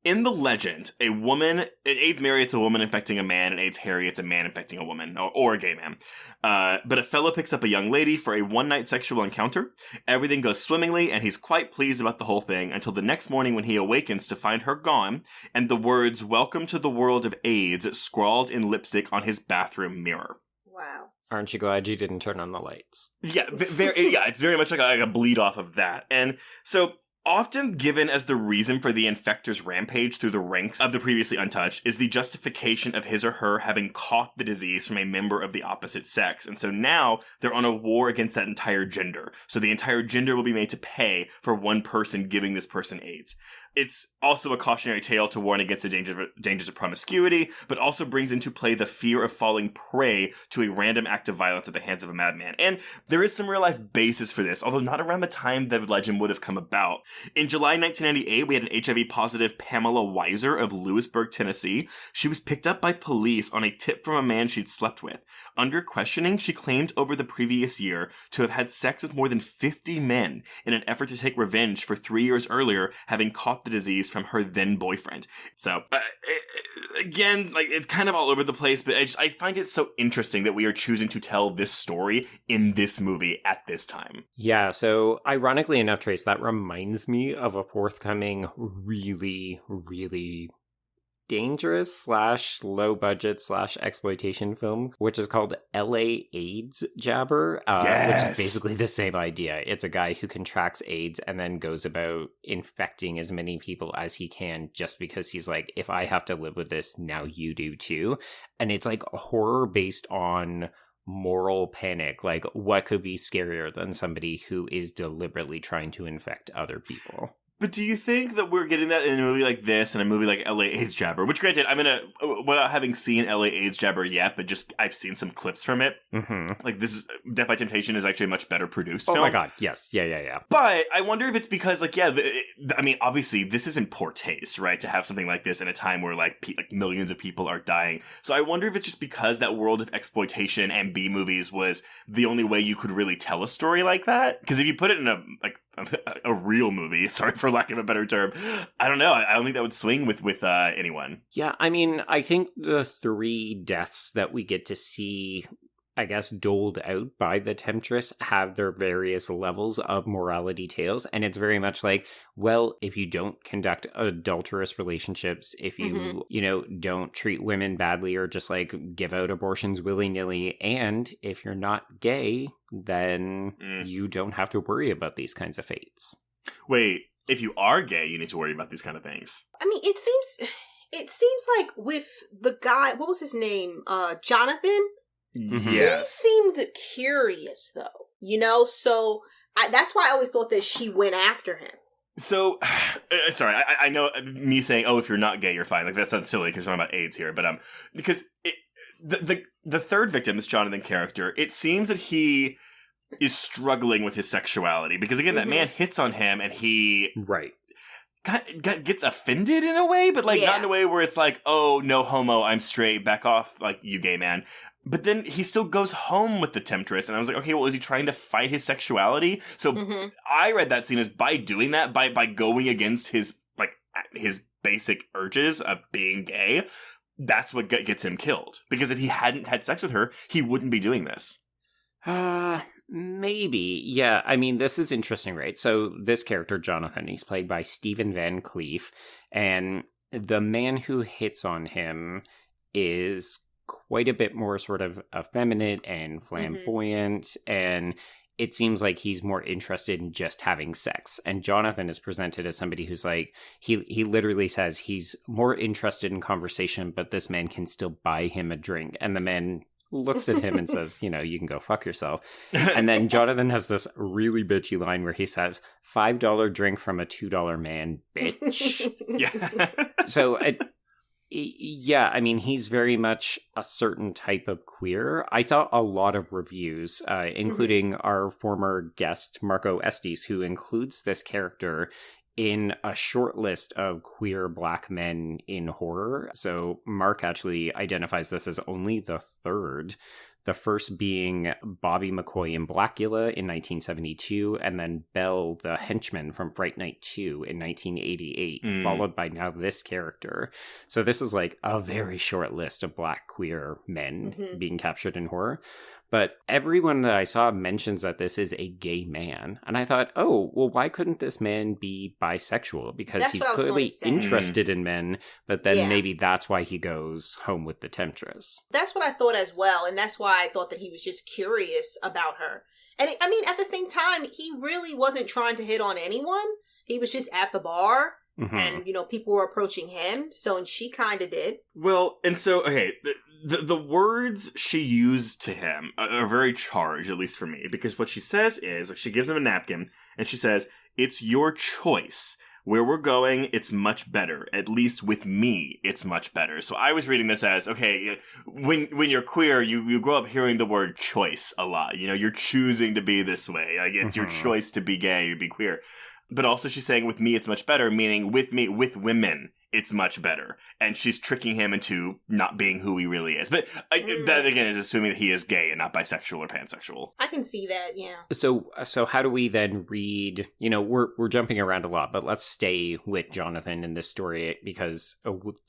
in the legend, in AIDS Mary, it's a woman infecting a man, and AIDS Harry, it's a man infecting a woman, or a gay man. But a fellow picks up a young lady for a one-night sexual encounter. Everything goes swimmingly, and he's quite pleased about the whole thing until the next morning when he awakens to find her gone, and the words, "Welcome to the world of AIDS," scrawled in lipstick on his bathroom mirror. Wow. Aren't you glad you didn't turn on the lights? Yeah, it's very much like a bleed off of that. And so, Often given as the reason for the infector's rampage through the ranks of the previously untouched is the justification of his or her having caught the disease from a member of the opposite sex. And so now they're on a war against that entire gender. So the entire gender will be made to pay for one person giving this person AIDS. It's also a cautionary tale to warn against the dangers of promiscuity, but also brings into play the fear of falling prey to a random act of violence at the hands of a madman. And there is some real-life basis for this, although not around the time the legend would have come about. In July 1998, we had an HIV-positive Pamela Weiser of Lewisburg, Tennessee. She was picked up by police on a tip from a man she'd slept with. Under questioning, she claimed over the previous year to have had sex with more than 50 men in an effort to take revenge for 3 years earlier having caught the disease from her then boyfriend. So, again, like, it's kind of all over the place, but I find it so interesting that we are choosing to tell this story in this movie at this time. Yeah, so ironically enough, Trace, that reminds me of a forthcoming really, really dangerous / low budget / exploitation film, which is called LA AIDS Jabber, Yes. which is basically the same idea. It's a guy who contracts AIDS and then goes about infecting as many people as he can just because he's like, if I have to live with this, now you do too. And it's like horror based on moral panic. Like, what could be scarier than somebody who is deliberately trying to infect other people? But do you think that we're getting that in a movie like this and a movie like LA AIDS Jabber? Which, granted, I'm gonna, without having seen LA AIDS Jabber yet, but just I've seen some clips from it. Mm-hmm. Like, this is Death by Temptation is actually a much better produced film. Oh my god, yes. Yeah. But I wonder if it's because, like, yeah, I mean, obviously, this is in poor taste, right? To have something like this in a time where, like millions of people are dying. So I wonder if it's just because that world of exploitation and B movies was the only way you could really tell a story like that. Because if you put it in a real movie, sorry for lack of a better term, I don't know. I don't think that would swing with anyone. Yeah, I mean, I think the 3 deaths that we get to see, I guess, doled out by the Temptress have their various levels of morality tales. And it's very much like, well, if you don't conduct adulterous relationships, if you, don't treat women badly or just like give out abortions willy-nilly, and if you're not gay, then you don't have to worry about these kinds of fates. Wait, if you are gay, you need to worry about these kind of things. I mean, it seems like with the guy, what was his name? Jonathan? Yes. He seemed curious, though, so that's why I always thought that she went after him. So, sorry, I know me saying, oh, if you're not gay, you're fine. Like, that sounds silly because we're talking about AIDS here. But, because the third victim, this Jonathan character, it seems that he is struggling with his sexuality. Because, again, that man hits on him and he... Right. Gets offended in a way, but, like, not in a way where it's like, oh, no homo, I'm straight, back off, like, you gay man. But then he still goes home with the Temptress, and I was like, okay, well, is he trying to fight his sexuality? So I read that scene as by doing that, by going against his basic urges of being gay, that's what gets him killed. Because if he hadn't had sex with her, he wouldn't be doing this. Maybe. Yeah, I mean, this is interesting, right? So this character, Jonathan, he's played by Stephen Van Cleef, and the man who hits on him is quite a bit more sort of effeminate and flamboyant, and it seems like he's more interested in just having sex. And Jonathan is presented as somebody who's like, he literally says he's more interested in conversation, but this man can still buy him a drink. And the man looks at him and says, you can go fuck yourself. And then Jonathan has this really bitchy line where he says, $5 drink from a $2 man, bitch. Yeah. So yeah, I mean, he's very much a certain type of queer. I saw a lot of reviews, including our former guest, Marco Estes, who includes this character in a short list of queer black men in horror. So Mark actually identifies this as only the 3rd. The first being Bobby McCoy in Blackula in 1972, and then Bell, the henchman from Fright Night 2 in 1988, followed by now this character. So this is like a very short list of black queer men being captured in horror. But everyone that I saw mentions that this is a gay man. And I thought, oh, well, why couldn't this man be bisexual? Because he's clearly interested in men, but then maybe that's why he goes home with the Temptress. That's what I thought as well. And that's why I thought that he was just curious about her. And I mean, at the same time, he really wasn't trying to hit on anyone. he was just at the bar. Mm-hmm. And, you know, people were approaching him, and she kind of did. Well, and so, okay, the words she used to him are very charged, at least for me, because what she says is, she gives him a napkin, and she says, "It's your choice. Where we're going, it's much better. At least with me, it's much better." So I was reading this as, okay, when you're queer, you grow up hearing the word choice a lot. You know, you're choosing to be this way. Like, it's your choice to be gay or be queer. But also she's saying with me, it's much better, meaning with me, with women, it's much better. And she's tricking him into not being who he really is. But that, again, is assuming that he is gay and not bisexual or pansexual. I can see that, yeah. So how do we then read, you know, we're jumping around a lot, but let's stay with Jonathan in this story, because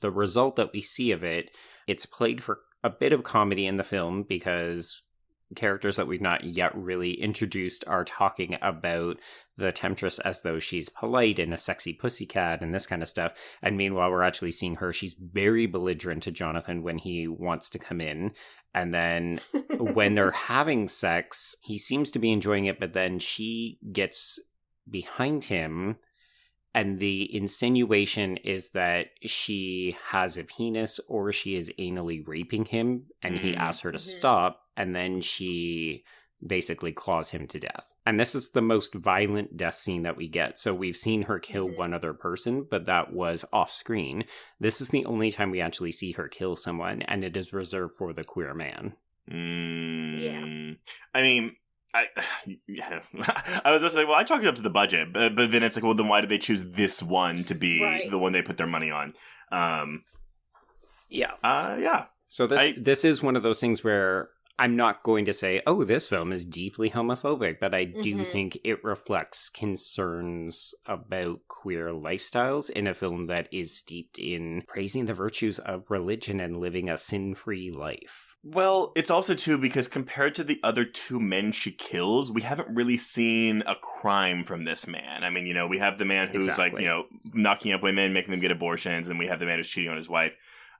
the result that we see of it, it's played for a bit of comedy in the film, because characters that we've not yet really introduced are talking about the temptress as though she's polite and a sexy pussycat and this kind of stuff. And meanwhile, we're actually seeing her. She's very belligerent to Jonathan when he wants to come in. And then when they're having sex, he seems to be enjoying it, but then she gets behind him. And the insinuation is that she has a penis or she is anally raping him. And he asks her to stop. And then she basically claws him to death. And this is the most violent death scene that we get. So we've seen her kill one other person, but that was off screen. This is the only time we actually see her kill someone. And it is reserved for the queer man. Yeah. I mean... I was just like, well, I chalked it up to the budget, but then it's like, well, then why did they choose this one to be the one they put their money on? Yeah. So this is one of those things where I'm not going to say, oh, this film is deeply homophobic, but I do think it reflects concerns about queer lifestyles in a film that is steeped in praising the virtues of religion and living a sin-free life. Well, it's also, too, because compared to the other two men she kills, we haven't really seen a crime from this man. I mean, you know, we have the man who's, like, you know, knocking up women, making them get abortions, and we have the man who's cheating on his wife.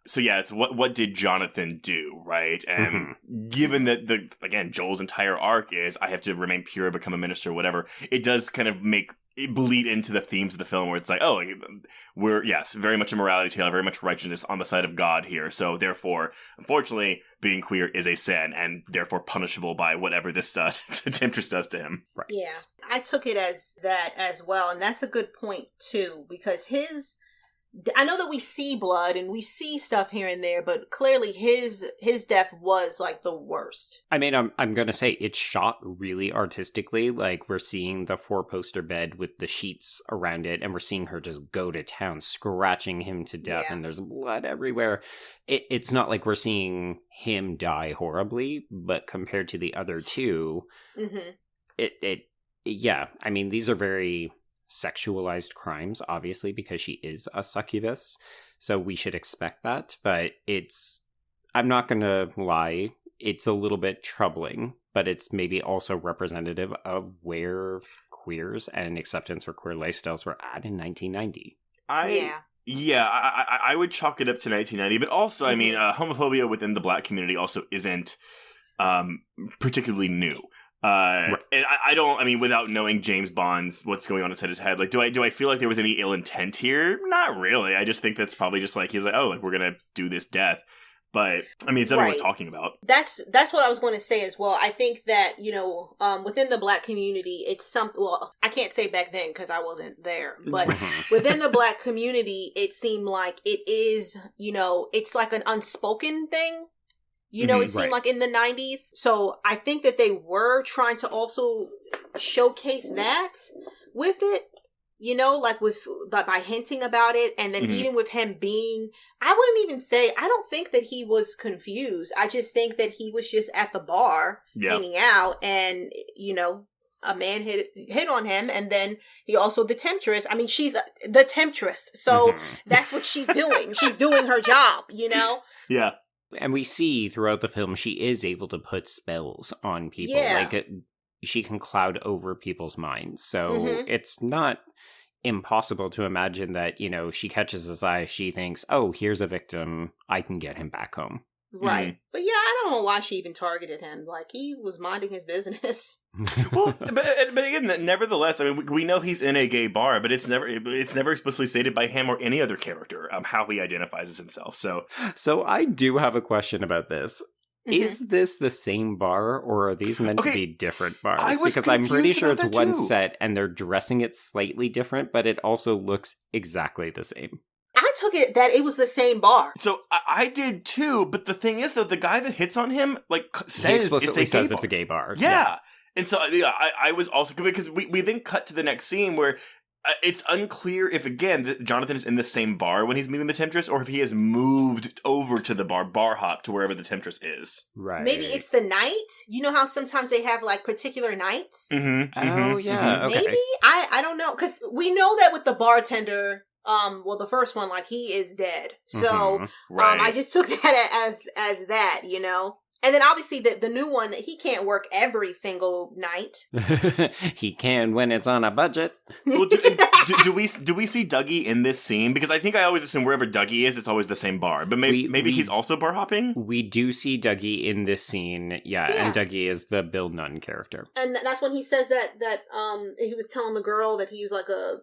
So, yeah, it's what did Jonathan do, right? And given that, again, Joel's entire arc is, I have to remain pure, become a minister, whatever, it does kind of make it bleed into the themes of the film where it's like, oh, we're, yes, very much a morality tale, very much righteousness on the side of God here. So therefore, unfortunately, being queer is a sin and therefore punishable by whatever this temptress does to him. Right. Yeah, I took it as that as well. And that's a good point, too, because I know that we see blood and we see stuff here and there, but clearly his death was like the worst. I mean, I'm going to say it's shot really artistically. Like, we're seeing the 4-poster bed with the sheets around it, and we're seeing her just go to town, scratching him to death, and there's blood everywhere. It's not like we're seeing him die horribly, but compared to the other two, yeah, I mean, these are very sexualized crimes, obviously, because she is a succubus, so we should expect that, but I'm not gonna lie, it's a little bit troubling, but it's maybe also representative of where queers and acceptance for queer lifestyles were at in 1990. I would chalk it up to 1990, but also, I mean, homophobia within the Black community also isn't particularly new. And I mean, without knowing James Bond's what's going on inside his head, like, do I feel like there was any ill intent here? Not really. I just think that's probably just like, he's like, oh, like, we're gonna do this death. But I mean, it's something we're talking about. That's what I was going to say as well. I think that, you know, within the Black community, it's well, I can't say back then because I wasn't there, but within the Black community, it seemed like it is, you know, it's like an unspoken thing. You know, it seemed like in the 90s. So I think that they were trying to also showcase that with it, you know, like by hinting about it. And then even with him being, I wouldn't even say, I don't think that he was confused. I just think that he was just at the bar hanging out and, you know, a man hit on him. And then he also, the temptress, I mean, she's the temptress. So that's what she's doing. She's doing her job, you know? Yeah. And we see throughout the film, she is able to put spells on people. Yeah. Like, she can cloud over people's minds. So it's not impossible to imagine that, you know, she catches his eye, she thinks, oh, here's a victim, I can get him back home. Right. But yeah, I don't know why she even targeted him. Like, he was minding his business. Well, but again, nevertheless, I mean, we know he's in a gay bar, but it's never explicitly stated by him or any other character how he identifies as himself. So I do have a question about this. Is this the same bar, or are these meant to be different bars? Because I'm pretty sure it's one set, and they're dressing it slightly different, but it also looks exactly the same. I took it that it was the same bar. So I did too, but the thing is, though, the guy that hits on him says it's a gay bar. Yeah. And so I was also, because we then cut to the next scene where it's unclear if, again, that Jonathan is in the same bar when he's meeting the Temptress, or if he has moved over to the bar hop to wherever the Temptress is. Right. Maybe it's the night. You know how sometimes they have like particular nights? Oh, yeah. Okay. Maybe? I don't know. Because we know that with the bartender, the first one, like, he is dead. So, right. I just took that as that, you know? And then obviously the new one, he can't work every single night. He can when it's on a budget. Well, do we see Dougie in this scene? Because I think I always assume wherever Dougie is, it's always the same bar. But maybe he's also bar hopping? We do see Dougie in this scene, yeah. And Dougie is the Bill Nunn character. And that's when he says that he was telling the girl that he was like a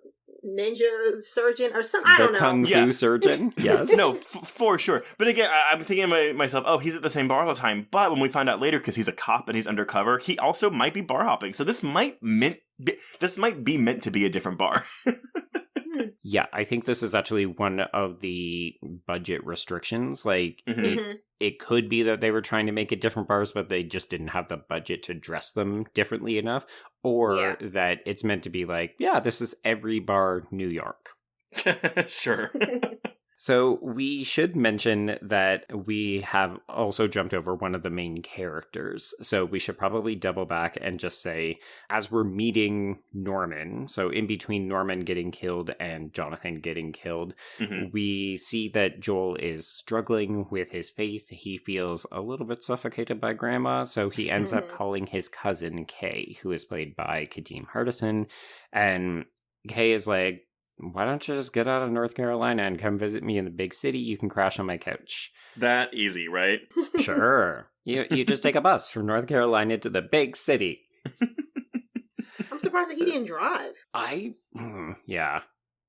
ninja surgeon or something. I don't know. The kung fu surgeon? Yes. No, for sure. But again, I'm thinking to myself, oh, he's at the same bar all the time. But when we find out later, because he's a cop and he's undercover, he also might be bar hopping. So this might be meant to be a different bar. Yeah, I think this is actually one of the budget restrictions. Like, it could be that they were trying to make it different bars, but they just didn't have the budget to dress them differently enough. Or that it's meant to be like, yeah, this is every bar New York. Sure. So we should mention that we have also jumped over one of the main characters. So we should probably double back and just say, as we're meeting Norman, so in between Norman getting killed and Jonathan getting killed, we see that Joel is struggling with his faith. He feels a little bit suffocated by Grandma, so he ends up calling his cousin Kay, who is played by Kadeem Hardison. And Kay is like, why don't you just get out of North Carolina and come visit me in the big city? You can crash on my couch. That easy, right? Sure. You just take a bus from North Carolina to the big city. I'm surprised that he didn't drive. Yeah.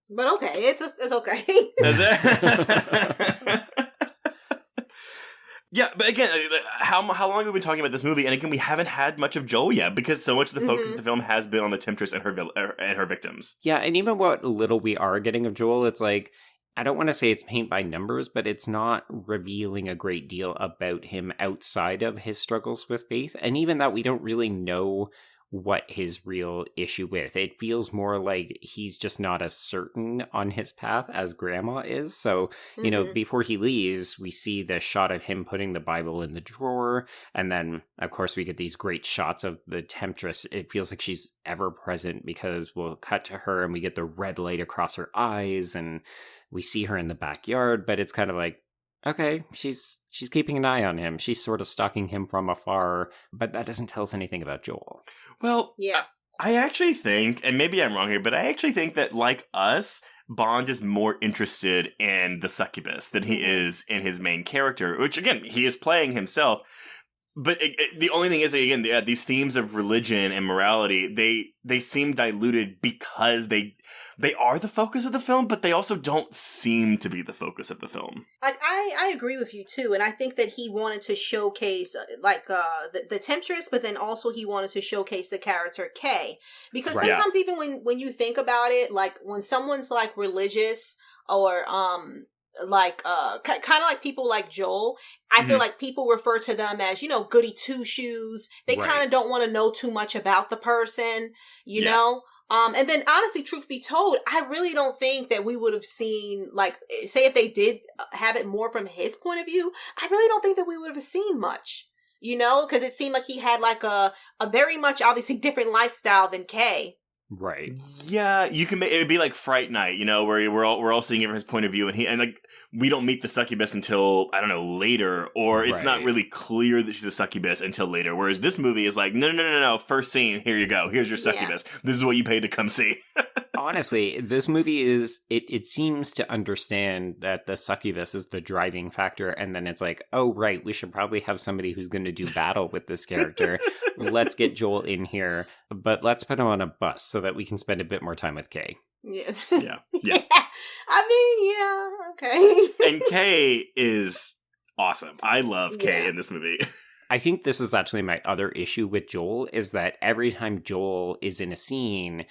But okay, it's okay. Is it? Yeah, but again, how long have we been talking about this movie? And again, we haven't had much of Joel yet, because so much of the focus of the film has been on the Temptress and her victims. Yeah, and even what little we are getting of Joel, it's like, I don't want to say it's paint by numbers, but it's not revealing a great deal about him outside of his struggles with faith. And even that, we don't really know what his real issue with. It feels more like he's just not as certain on his path as Grandma is. So, you know, before he leaves, we see the shot of him putting the Bible in the drawer. And then, of course, we get these great shots of the Temptress. It feels like she's ever present, because we'll cut to her and we get the red light across her eyes and we see her in the backyard. But it's kind of like, okay, she's keeping an eye on him. She's sort of stalking him from afar, but that doesn't tell us anything about Joel. Well, yeah, I actually think, and maybe I'm wrong here, but I actually think that, like us, Bond is more interested in the succubus than he is in his main character, which, again, he is playing himself. But the only thing is, again, these themes of religion and morality, they seem diluted because they are the focus of the film, but they also don't seem to be the focus of the film. I agree with you, too. And I think that he wanted to showcase, the Temptress, but then also he wanted to showcase the character Kay. Because sometimes even when you think about it, like, when someone's, like, religious or, kind of like people like Joel, I feel like people refer to them as, you know, goody two-shoes. They kind of don't want to know too much about the person, you know? And then, honestly, truth be told, I really don't think that we would have seen, like, say if they did have it more from his point of view, I really don't think that we would have seen much, you know? Because it seemed like he had, like, a very much, obviously, different lifestyle than Kay. Right. Yeah, you can make it would be like Fright Night, you know, where we're all seeing it from his point of view, and like we don't meet the succubus until, I don't know, later, or it's not really clear that she's a succubus until later. Whereas this movie is like, no, first scene, here you go, here's your succubus. This is what you paid to come see. honestly, this movie is, it seems to understand that the succubus is the driving factor, and then it's like, oh, right, we should probably have somebody who's going to do battle with this character. Let's get Joel in here, but let's put him on a bus so that we can spend a bit more time with Kay. Yeah. Yeah. I mean, yeah, okay. And Kay is awesome. I love Kay in this movie. I think this is actually my other issue with Joel, is that every time Joel is in a scene,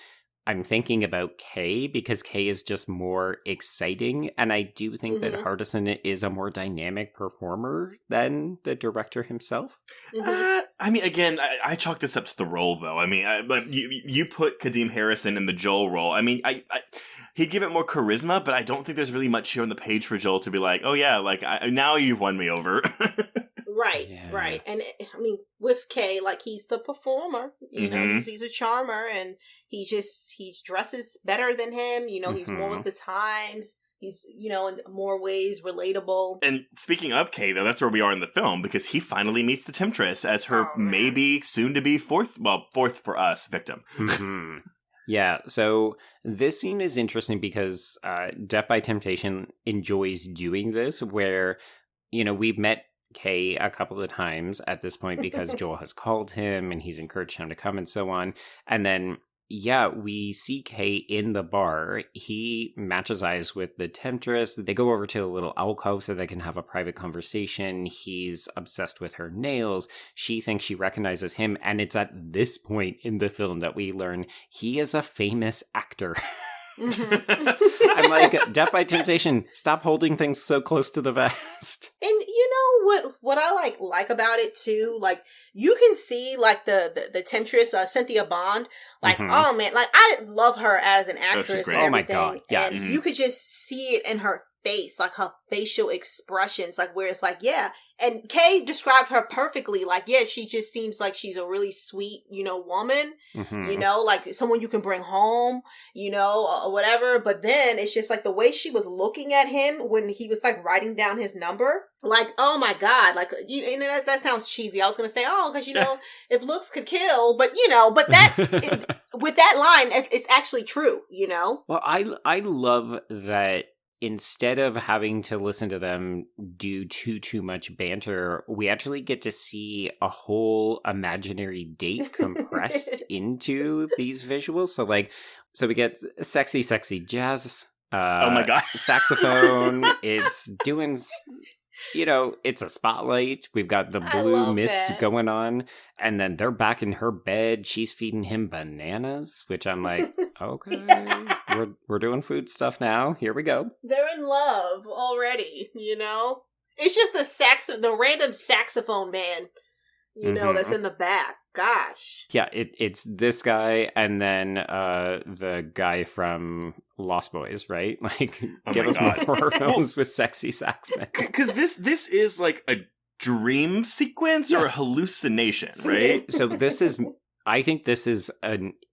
I'm thinking about Kay, because Kay is just more exciting. And I do think that Hardison is a more dynamic performer than the director himself. I mean, again, I chalk this up to the role, though. I mean, you put Kadeem Harrison in the Joel role. I mean, he'd give it more charisma, but I don't think there's really much here on the page for Joel to be like, oh yeah, like, now you've won me over. Right, right. And I mean, with Kay, like, he's the performer, you know, he's a charmer, and he dresses better than him, you know, he's more with the times, he's, you know, in more ways relatable. And speaking of Kay, though, that's where we are in the film, because he finally meets the Temptress as her maybe soon-to-be fourth for us, victim. Yeah, so this scene is interesting because Death by Temptation enjoys doing this, where, you know, we've met Kay a couple of times at this point because Joel has called him and he's encouraged him to come and so on. And then, yeah, we see Kay in the bar. He matches eyes with the Temptress. They go over to a little alcove so they can have a private conversation. He's obsessed with her nails. She thinks she recognizes him. And it's at this point in the film that we learn he is a famous actor. I'm like, Death by Temptation, stop holding things so close to the vest. And you know what I like about it too, like, you can see like the Temptress, Cynthia Bond, like, oh man, like, I love her as an actress. And oh my god, yes. And you could just see it in her face, like her facial expressions, like, where it's like, yeah. And Kay described her perfectly. Like, yeah, she just seems like she's a really sweet, you know, woman, you know, like someone you can bring home, you know, or whatever. But then it's just like the way she was looking at him when he was like writing down his number. Like, oh my God, like, you know, that sounds cheesy. I was going to say, oh, because, you know, if looks could kill, but, you know, but that, with that line, it's actually true, you know? Well, I love that. Instead of having to listen to them do too much banter, we actually get to see a whole imaginary date compressed into these visuals. So we get sexy jazz. Oh my god, saxophone. It's doing, you know, it's a spotlight. We've got the blue mist going on, and then they're back in her bed. She's feeding him bananas, which I'm like, okay. We're doing food stuff now. Here we go. They're in love already, you know? It's just the random saxophone man, you know, that's in the back. Gosh. Yeah, it's this guy and then the guy from Lost Boys, right? Like, give us more horror films with sexy saxmen. Because this is like a dream sequence or a hallucination, right? So I think this is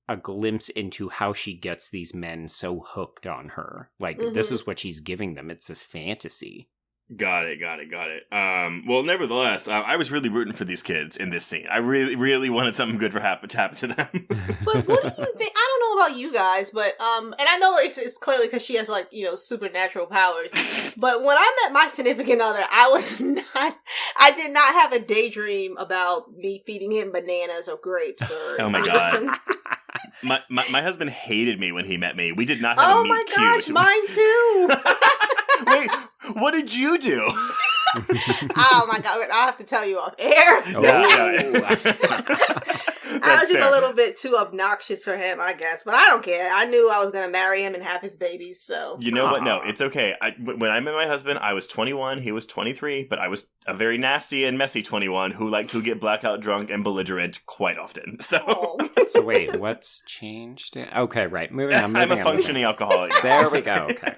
a glimpse into how she gets these men so hooked on her. Like, this is what she's giving them. It's this fantasy. Got it. Well, nevertheless, I was really rooting for these kids in this scene. I really, really wanted something good to happen to them. But what do you think? I don't know about you guys, but and I know it's clearly because she has, like, you know, supernatural powers. But when I met my significant other, I did not have a daydream about me feeding him bananas or grapes or. Oh my god. My husband hated me when he met me. We did not have a meet cute. Oh my gosh, mine too. Wait, what did you do? Oh my god, I'll have to tell you off air. I was just a little bit too obnoxious for him, I guess. But I don't care. I knew I was going to marry him and have his babies, so. You know what? No, it's okay. When I met my husband, I was 21, he was 23, but I was a very nasty and messy 21 who liked to get blackout drunk and belligerent quite often. So, so wait, what's changed? Okay, right. Moving on. I'm a functioning alcoholic. There we go. Okay.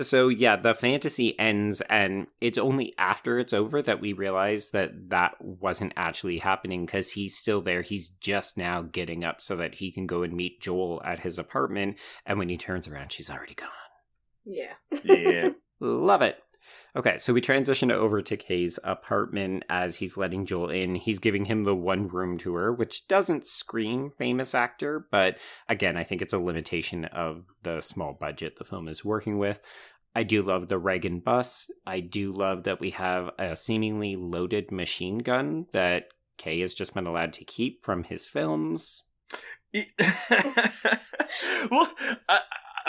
So, yeah, the fantasy ends, and it's only after it's over that we realize that wasn't actually happening, because he's still there. He's just now getting up so that he can go and meet Joel at his apartment, and when he turns around, she's already gone. Yeah. Yeah. Love it. Okay, so we transition over to Kay's apartment as he's letting Joel in. He's giving him the one-room tour, which doesn't scream famous actor, but again, I think it's a limitation of the small budget the film is working with. I do love the Reagan bus. I do love that we have a seemingly loaded machine gun that Kay has just been allowed to keep from his films. Well,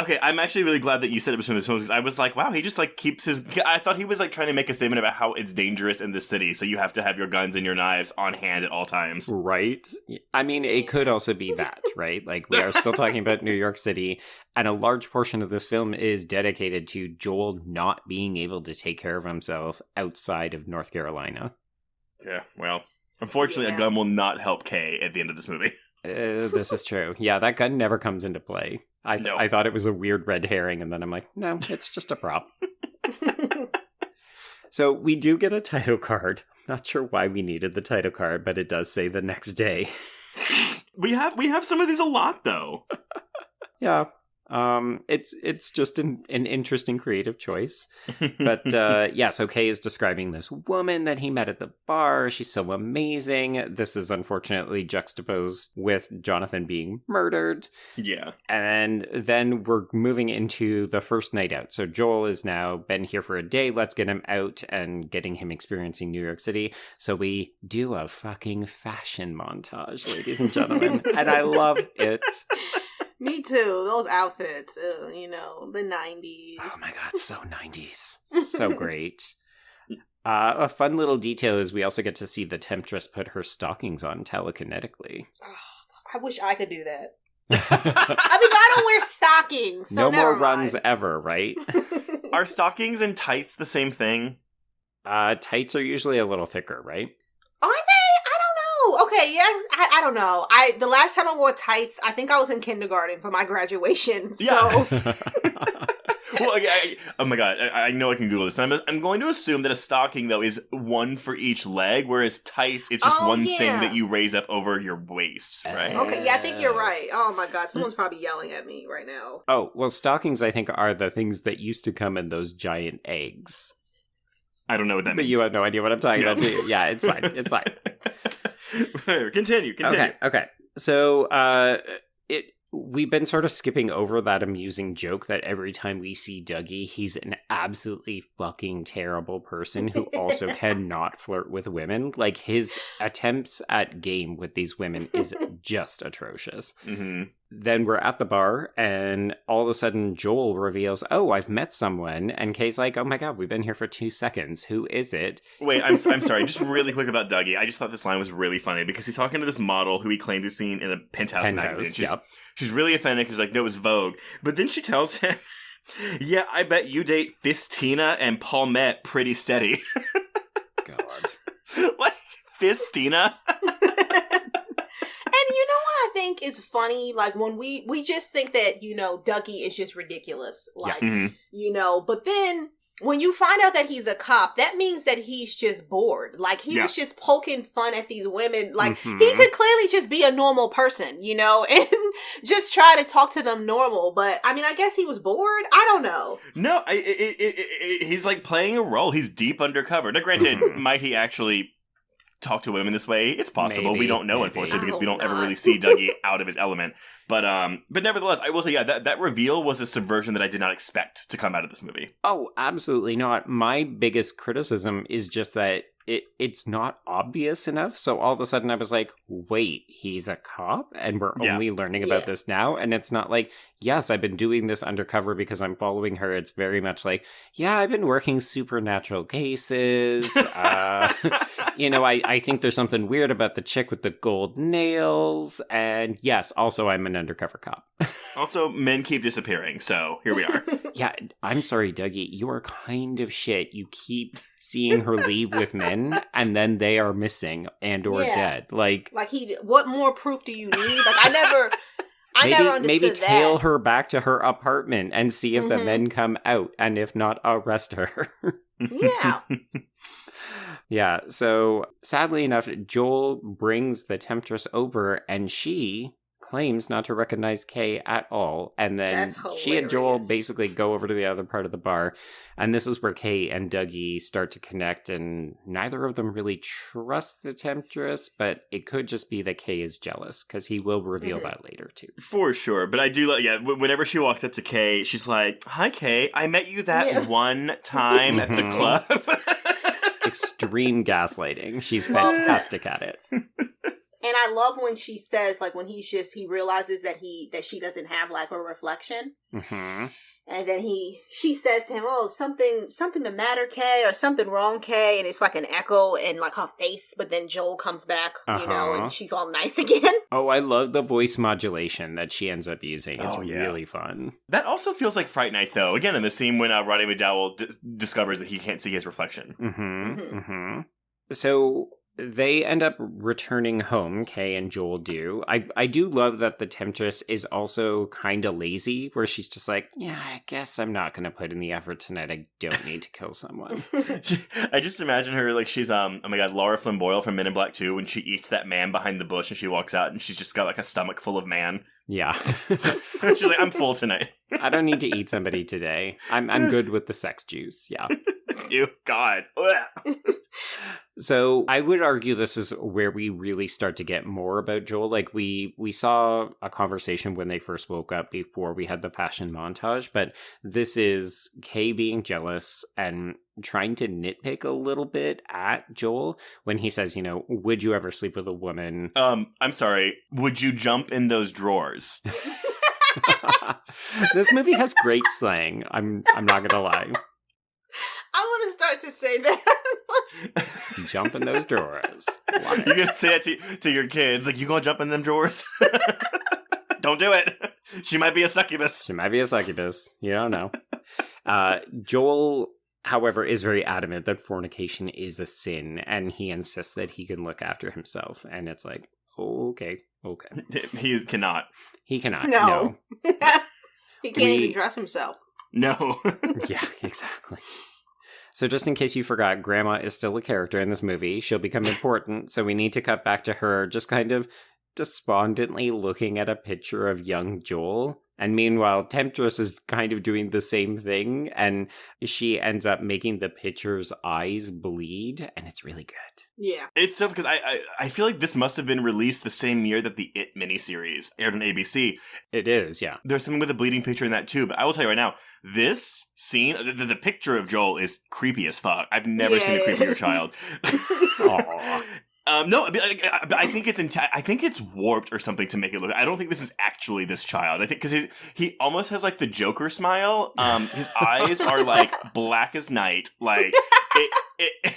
okay, I'm actually really glad that you said it between his films, because I was like, wow, he just, like, keeps his... I thought he was, like, trying to make a statement about how it's dangerous in the city, so you have to have your guns and your knives on hand at all times. Right? I mean, it could also be that, right? Like, we are still talking about New York City, and a large portion of this film is dedicated to Joel not being able to take care of himself outside of North Carolina. Yeah, well, unfortunately, a gun will not help Kay at the end of this movie. This is true. Yeah, that gun never comes into play. I thought it was a weird red herring, and then I'm like, no, it's just a prop. So we do get a title card. Not sure why we needed the title card, but it does say the next day. We have some of these a lot, though. Yeah. It's just an interesting creative choice. But yeah, so Kay is describing this woman that he met at the bar. She's so amazing. This is unfortunately juxtaposed with Jonathan being murdered. Yeah. And then we're moving into the first night out. So Joel has now been here for a day. Let's get him out and getting him experiencing New York City. So we do a fucking fashion montage, ladies and gentlemen. And I love it. Me too. Those outfits, you know, the 90s. Oh my god, so 90s. So great. A fun little detail is we also get to see the Temptress put her stockings on telekinetically. Oh, I wish I could do that. I mean, I don't wear stockings, so no never more mind. runs ever, right? Are stockings and tights the same thing? Tights are usually a little thicker, right? Are they? Okay, yeah, I don't know. The last time I wore tights, I think I was in kindergarten for my graduation. Yeah. So, well, oh my god, I know I can Google this, but I'm going to assume that a stocking though is one for each leg, whereas tights it's just one thing that you raise up over your waist, right? Okay, yeah, I think you're right. Oh my god, someone's probably yelling at me right now. Oh well, stockings I think are the things that used to come in those giant eggs. I don't know what that but means. You have no idea what I'm talking about, do you? Yeah, it's fine. It's fine. Continue. Okay. So, we've been sort of skipping over that amusing joke that every time we see Dougie, he's an absolutely fucking terrible person who also cannot flirt with women. Like, his attempts at game with these women is just atrocious. Mm-hmm. Then we're at the bar, and all of a sudden Joel reveals, oh, I've met someone. And Kay's like, oh my god, we've been here for 2 seconds. Who is it? Wait, I'm sorry. Just really quick about Dougie. I just thought this line was really funny because he's talking to this model who he claimed to seen in a Penthouse magazine. She's really offended because like, no, it was Vogue. But then she tells him, yeah, I bet you date Fistina and Palmette pretty steady. God. Like, Fistina? And you know what I think is funny? Like, when we just think that, you know, Dougie is just ridiculous. Like, you know, but then when you find out that he's a cop, that means that he's just bored. Like, he was just poking fun at these women. Like, he could clearly just be a normal person, you know, and just try to talk to them normal. But, I mean, I guess he was bored. I don't know. No, he's, like, playing a role. He's deep undercover. Now, granted, might he actually talk to women this way? It's possible. We don't know, unfortunately, because we don't ever really see Dougie out of his element. But nevertheless, I will say, yeah, that reveal was a subversion that I did not expect to come out of this movie. Oh, absolutely not. My biggest criticism is just that it's not obvious enough. So all of a sudden I was like, wait, he's a cop? And we're only learning about this now? And it's not like, yes, I've been doing this undercover because I'm following her. It's very much like, yeah, I've been working supernatural cases. You know, I think there's something weird about the chick with the gold nails. And yes, also I'm an undercover cop. Also, men keep disappearing, so here we are. Yeah, I'm sorry, Dougie. You are kind of shit. You keep seeing her leave with men, and then they are missing and or dead. Like what more proof do you need? Like, I never understood maybe that. tail her back to her apartment and see if the men come out, and if not, arrest her. Yeah. Yeah, so sadly enough, Joel brings the Temptress over, and she claims not to recognize Kay at all. And then That's she and Joel hilarious. basically go over to the other part of the bar. And this is where Kay and Dougie start to connect, and neither of them really trust the Temptress, but it could just be that Kay is jealous, because he will reveal that later, too. For sure, but I do like, whenever she walks up to Kay, she's like, "Hi, Kay, I met you that one time at the club." Extreme gaslighting. She's fantastic at it. And I love when she says, like, when he realizes that she doesn't have, like, a reflection. Mm-hmm. And then she says to him, "Oh, something the matter, Kay, or something wrong, Kay," and it's like an echo in like her face. But then Joel comes back, and she's all nice again. Oh, I love the voice modulation that she ends up using. It's really fun. That also feels like Fright Night, though. Again, in the scene when Roddy McDowell discovers that he can't see his reflection. So they end up returning home, Kay and Joel do. I do love that the Temptress is also kind of lazy, where she's just like, yeah, I guess I'm not going to put in the effort tonight. I don't need to kill someone. I just imagine her like she's, oh my god, Laura Flynn Boyle from Men in Black 2 when she eats that man behind the bush and she walks out and she's just got like a stomach full of man. Yeah. She's like, I'm full tonight. I don't need to eat somebody today. I'm good with the sex juice. Yeah. Ew, God. So I would argue this is where we really start to get more about Joel. Like we saw a conversation when they first woke up before we had the fashion montage, but this is Kay being jealous and trying to nitpick a little bit at Joel when he says, would you ever sleep with a woman? I'm sorry. Would you jump in those drawers? This movie has great slang. I'm not gonna lie. I want to start to say that. Jump in those drawers. You're gonna say that to your kids, like, you gonna jump in them drawers? Don't do it. She might be a succubus. You don't know. Joel, however, is very adamant that fornication is a sin, and he insists that he can look after himself. And it's like, okay. He cannot. He cannot. No. He can't even dress himself. No. Yeah, exactly. So just in case you forgot, Grandma is still a character in this movie. She'll become important, so we need to cut back to her just kind of despondently looking at a picture of young Joel. And meanwhile, Temptress is kind of doing the same thing, and she ends up making the picture's eyes bleed, and it's really good. Yeah. It's so, because I feel like this must have been released the same year that the It miniseries aired on ABC. It is, yeah. There's something with a bleeding picture in that too, but I will tell you right now, this scene, the picture of Joel is creepy as fuck. I've never seen a creepier child. Aww. No, I think it's warped or something to make it look. I don't think this is actually this child. I think because he almost has like the Joker smile. His eyes are like black as night. Like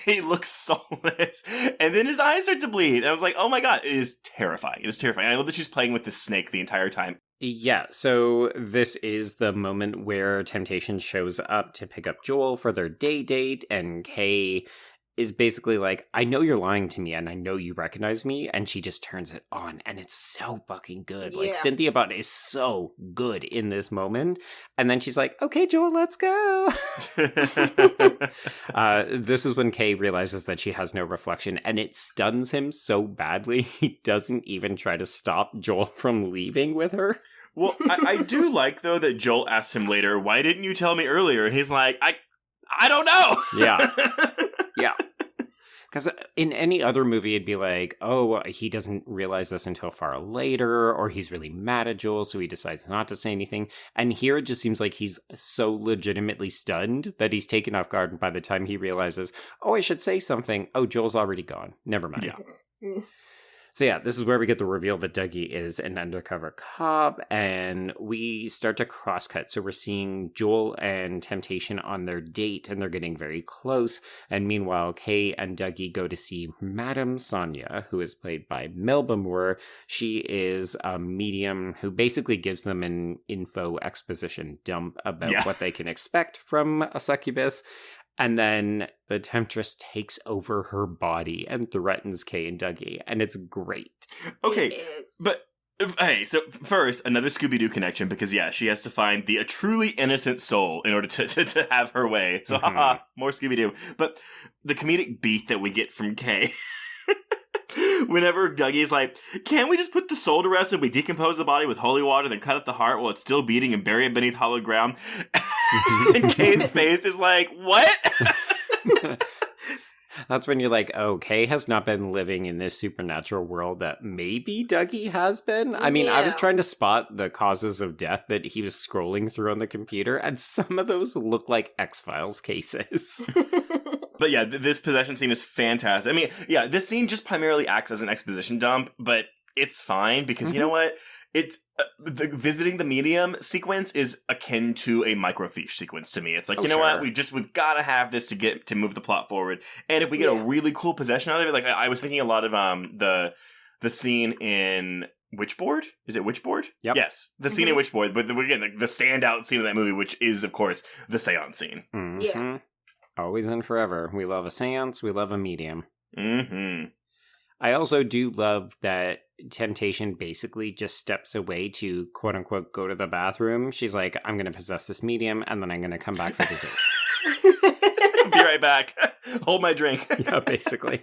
it looks soulless, and then his eyes start to bleed. And I was like, oh my god, it is terrifying. It is terrifying. I love that she's playing with this snake the entire time. Yeah, so this is the moment where Temptation shows up to pick up Joel for their date, and Kay is basically like, I know you're lying to me and I know you recognize me, and she just turns it on, and it's so fucking good. Yeah. Like, Cynthia Butt is so good in this moment, and then she's like, okay, Joel, let's go. This is when Kay realizes that she has no reflection, and it stuns him so badly he doesn't even try to stop Joel from leaving with her. Well, I do like, though, that Joel asks him later, why didn't you tell me earlier? And he's like, I don't know. Yeah. Yeah. Because in any other movie, it'd be like, oh, he doesn't realize this until far later, or he's really mad at Joel, so he decides not to say anything. And here it just seems like he's so legitimately stunned that he's taken off guard, and by the time he realizes, oh, I should say something, oh, Joel's already gone. Never mind. Yeah. So yeah, this is where we get the reveal that Dougie is an undercover cop, and we start to cross-cut. So we're seeing Joel and Temptation on their date, and they're getting very close. And meanwhile, Kay and Dougie go to see Madame Sonia, who is played by Melba Moore. She is a medium who basically gives them an info exposition dump about what they can expect from a succubus. And then the Temptress takes over her body and threatens Kay and Dougie, and it's great. Okay, but hey, so first, another Scooby-Doo connection, because she has to find a truly innocent soul in order to have her way. So haha, more Scooby-Doo. But the comedic beat that we get from Kay Whenever Dougie's like, can't we just put the soul to rest and we decompose the body with holy water, then cut up the heart while it's still beating and bury it beneath hollow ground? And Kay's face is like, what? That's when you're like, oh, Kay has not been living in this supernatural world that maybe Dougie has been. I mean, I was trying to spot the causes of death that he was scrolling through on the computer, and some of those look like X-Files cases. But yeah, this possession scene is fantastic. I mean, yeah, this scene just primarily acts as an exposition dump, but it's fine because you know what? It's the visiting the medium sequence is akin to a microfiche sequence to me. It's like, you know what? We've got to have this to move the plot forward. And if we get a really cool possession out of it, like I was thinking a lot of the scene in Witchboard. Is it Witchboard? Yep. Yes, the scene in Witchboard. But again, the standout scene of that movie, which is of course the seance scene. Yeah. Always and forever. We love a seance. We love a medium. Mm-hmm. I also do love that Temptation basically just steps away to, quote unquote, go to the bathroom. She's like, I'm going to possess this medium, and then I'm going to come back for dessert. Be right back. Hold my drink. Yeah, basically.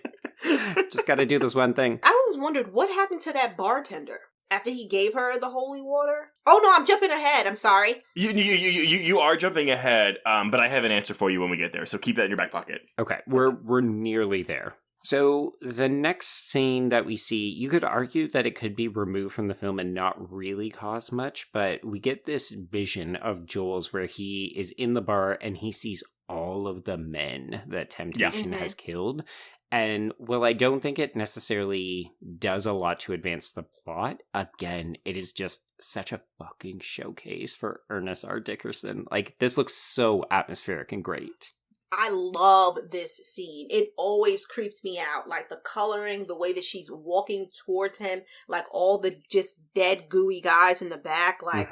Just got to do this one thing. I always wondered what happened to that bartender after he gave her the holy water. Oh no, I'm jumping ahead. I'm sorry. You are jumping ahead, but I have an answer for you when we get there, so keep that in your back pocket. Okay, we're nearly there. So the next scene that we see, you could argue that it could be removed from the film and not really cause much, but we get this vision of Joel's where he is in the bar and he sees all of the men that Temptation has killed. And while I don't think it necessarily does a lot to advance the plot, again, it is just such a fucking showcase for Ernest R. Dickerson. Like, this looks so atmospheric and great. I love this scene. It always creeps me out. Like the coloring, the way that she's walking towards him, like all the just dead gooey guys in the back. Like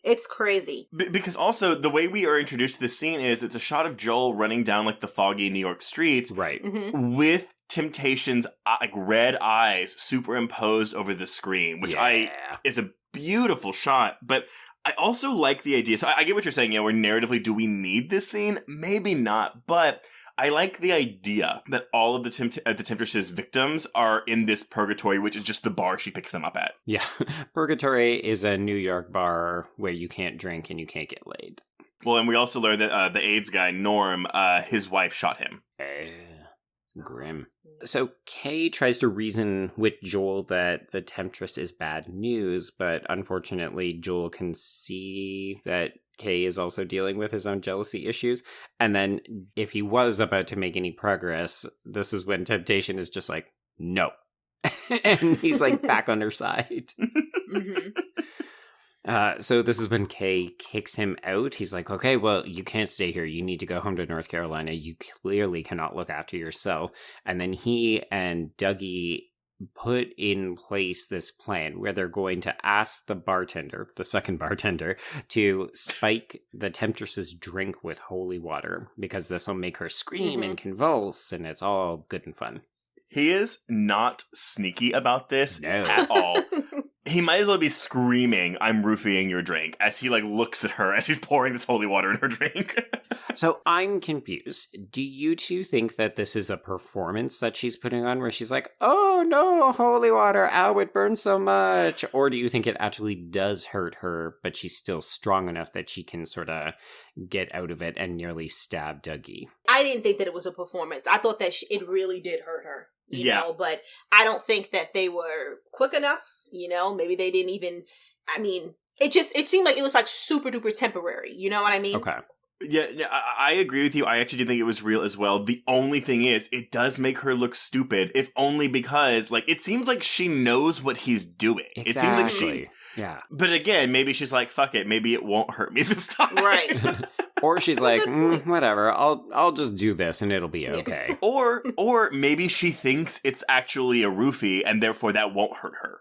it's crazy. Because also the way we are introduced to this scene is it's a shot of Joel running down like the foggy New York streets. Right. With Temptation's like red eyes superimposed over the screen, which is a beautiful shot. But I also like the idea. So I get what you're saying. Where narratively, do we need this scene? Maybe not. But I like the idea that all of the Temptress's victims are in this purgatory, which is just the bar she picks them up at. Yeah. Purgatory is a New York bar where you can't drink and you can't get laid. Well, and we also learned that the AIDS guy, Norm, his wife shot him. Grim. So Kay tries to reason with Joel that the Temptress is bad news, but unfortunately Joel can see that Kay is also dealing with his own jealousy issues. And then if he was about to make any progress, this is when Temptation is just like, no. And he's like back on her side. So this is when Kay kicks him out. He's like, okay, well, you can't stay here. You need to go home to North Carolina. You clearly cannot look after yourself. And then he and Dougie put in place this plan where they're going to ask the bartender, the second bartender, to spike the Temptress's drink with holy water because this will make her scream and convulse, and it's all good and fun. He is not sneaky about this at all. He might as well be screaming, I'm roofing your drink, as he looks at her as he's pouring this holy water in her drink. So I'm confused. Do you two think that this is a performance that she's putting on where she's like, oh no, holy water, ow, it burns so much? Or do you think it actually does hurt her, but she's still strong enough that she can sort of get out of it and nearly stab Dougie? I didn't think that it was a performance. I thought that it really did hurt her. You know, but I don't think that they were quick enough, maybe they didn't even, it seemed like it was super duper temporary, you know what I mean? Okay. Yeah, I agree with you. I actually did think it was real as well. The only thing is, it does make her look stupid, if only because, it seems like she knows what he's doing. Exactly. It seems like she... Yeah. But again, maybe she's like, fuck it, maybe it won't hurt me this time. Right. Or she's like, whatever, I'll just do this and it'll be okay. Or maybe she thinks it's actually a roofie and therefore that won't hurt her.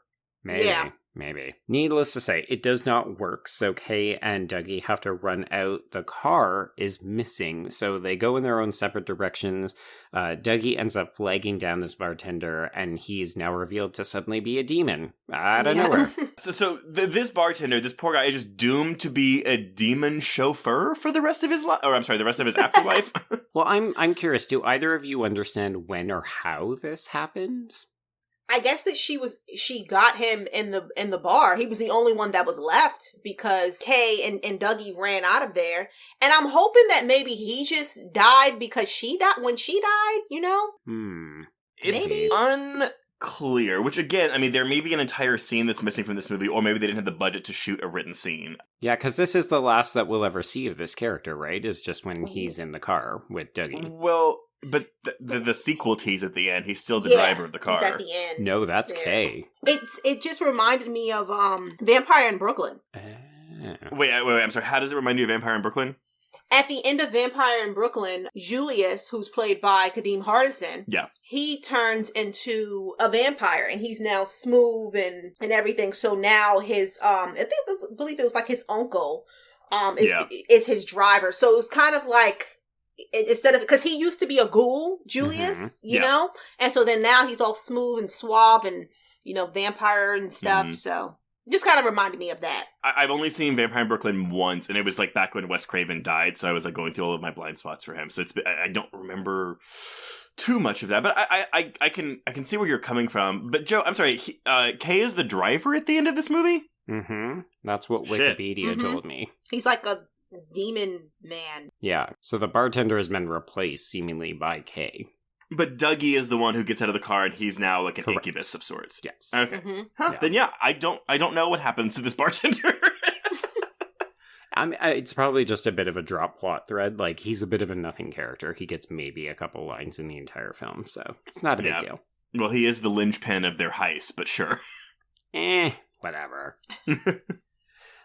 Maybe. Needless to say, it does not work, so Kay and Dougie have to run out. The car is missing, so they go in their own separate directions. Dougie ends up flagging down this bartender, and he is now revealed to suddenly be a demon out of nowhere. So this bartender, this poor guy, is just doomed to be a demon chauffeur for the rest of his life. Or I'm sorry, the rest of his afterlife. Well, I'm curious. Do either of you understand when or how this happened? I guess that she got him in the bar. He was the only one that was left because Kay and Dougie ran out of there. And I'm hoping that maybe he just died because she died when she died, you know? It's maybe unclear, which again, I mean, there may be an entire scene that's missing from this movie, or maybe they didn't have the budget to shoot a written scene. Yeah, because this is the last that we'll ever see of this character, right? Is just when he's in the car with Dougie. Well, but the sequel tease at the end, he's still the driver of the car. He's at the end. No, that's there. Kay. It just reminded me of Vampire in Brooklyn. Wait, I'm sorry. How does it remind you of Vampire in Brooklyn? At the end of Vampire in Brooklyn, Julius, who's played by Kadeem Hardison, he turns into a vampire, and he's now smooth and everything. So now his I believe it was like his uncle is his driver. So it was kind of like, instead of, because he used to be a ghoul, Julius, you know, and so then now he's all smooth and suave and, you know, vampire and stuff. So just kind of reminded me of that. I've only seen Vampire in Brooklyn once, and it was like back when Wes Craven died, so I was like going through all of my blind spots for him. So I don't remember too much of that, but I can see where you're coming from. But Joe, I'm sorry, Kay is the driver at the end of this movie? That's what Wikipedia told me. He's like a demon man. Yeah, so the bartender has been replaced seemingly by Kay. But Dougie is the one who gets out of the car, and he's now like an incubus of sorts. Yes. Okay. Then I don't know what happens to this bartender. It's probably just a bit of a drop plot thread. Like, he's a bit of a nothing character. He gets maybe a couple lines in the entire film, so it's not a big deal. Well, he is the linchpin of their heist, but sure. Whatever.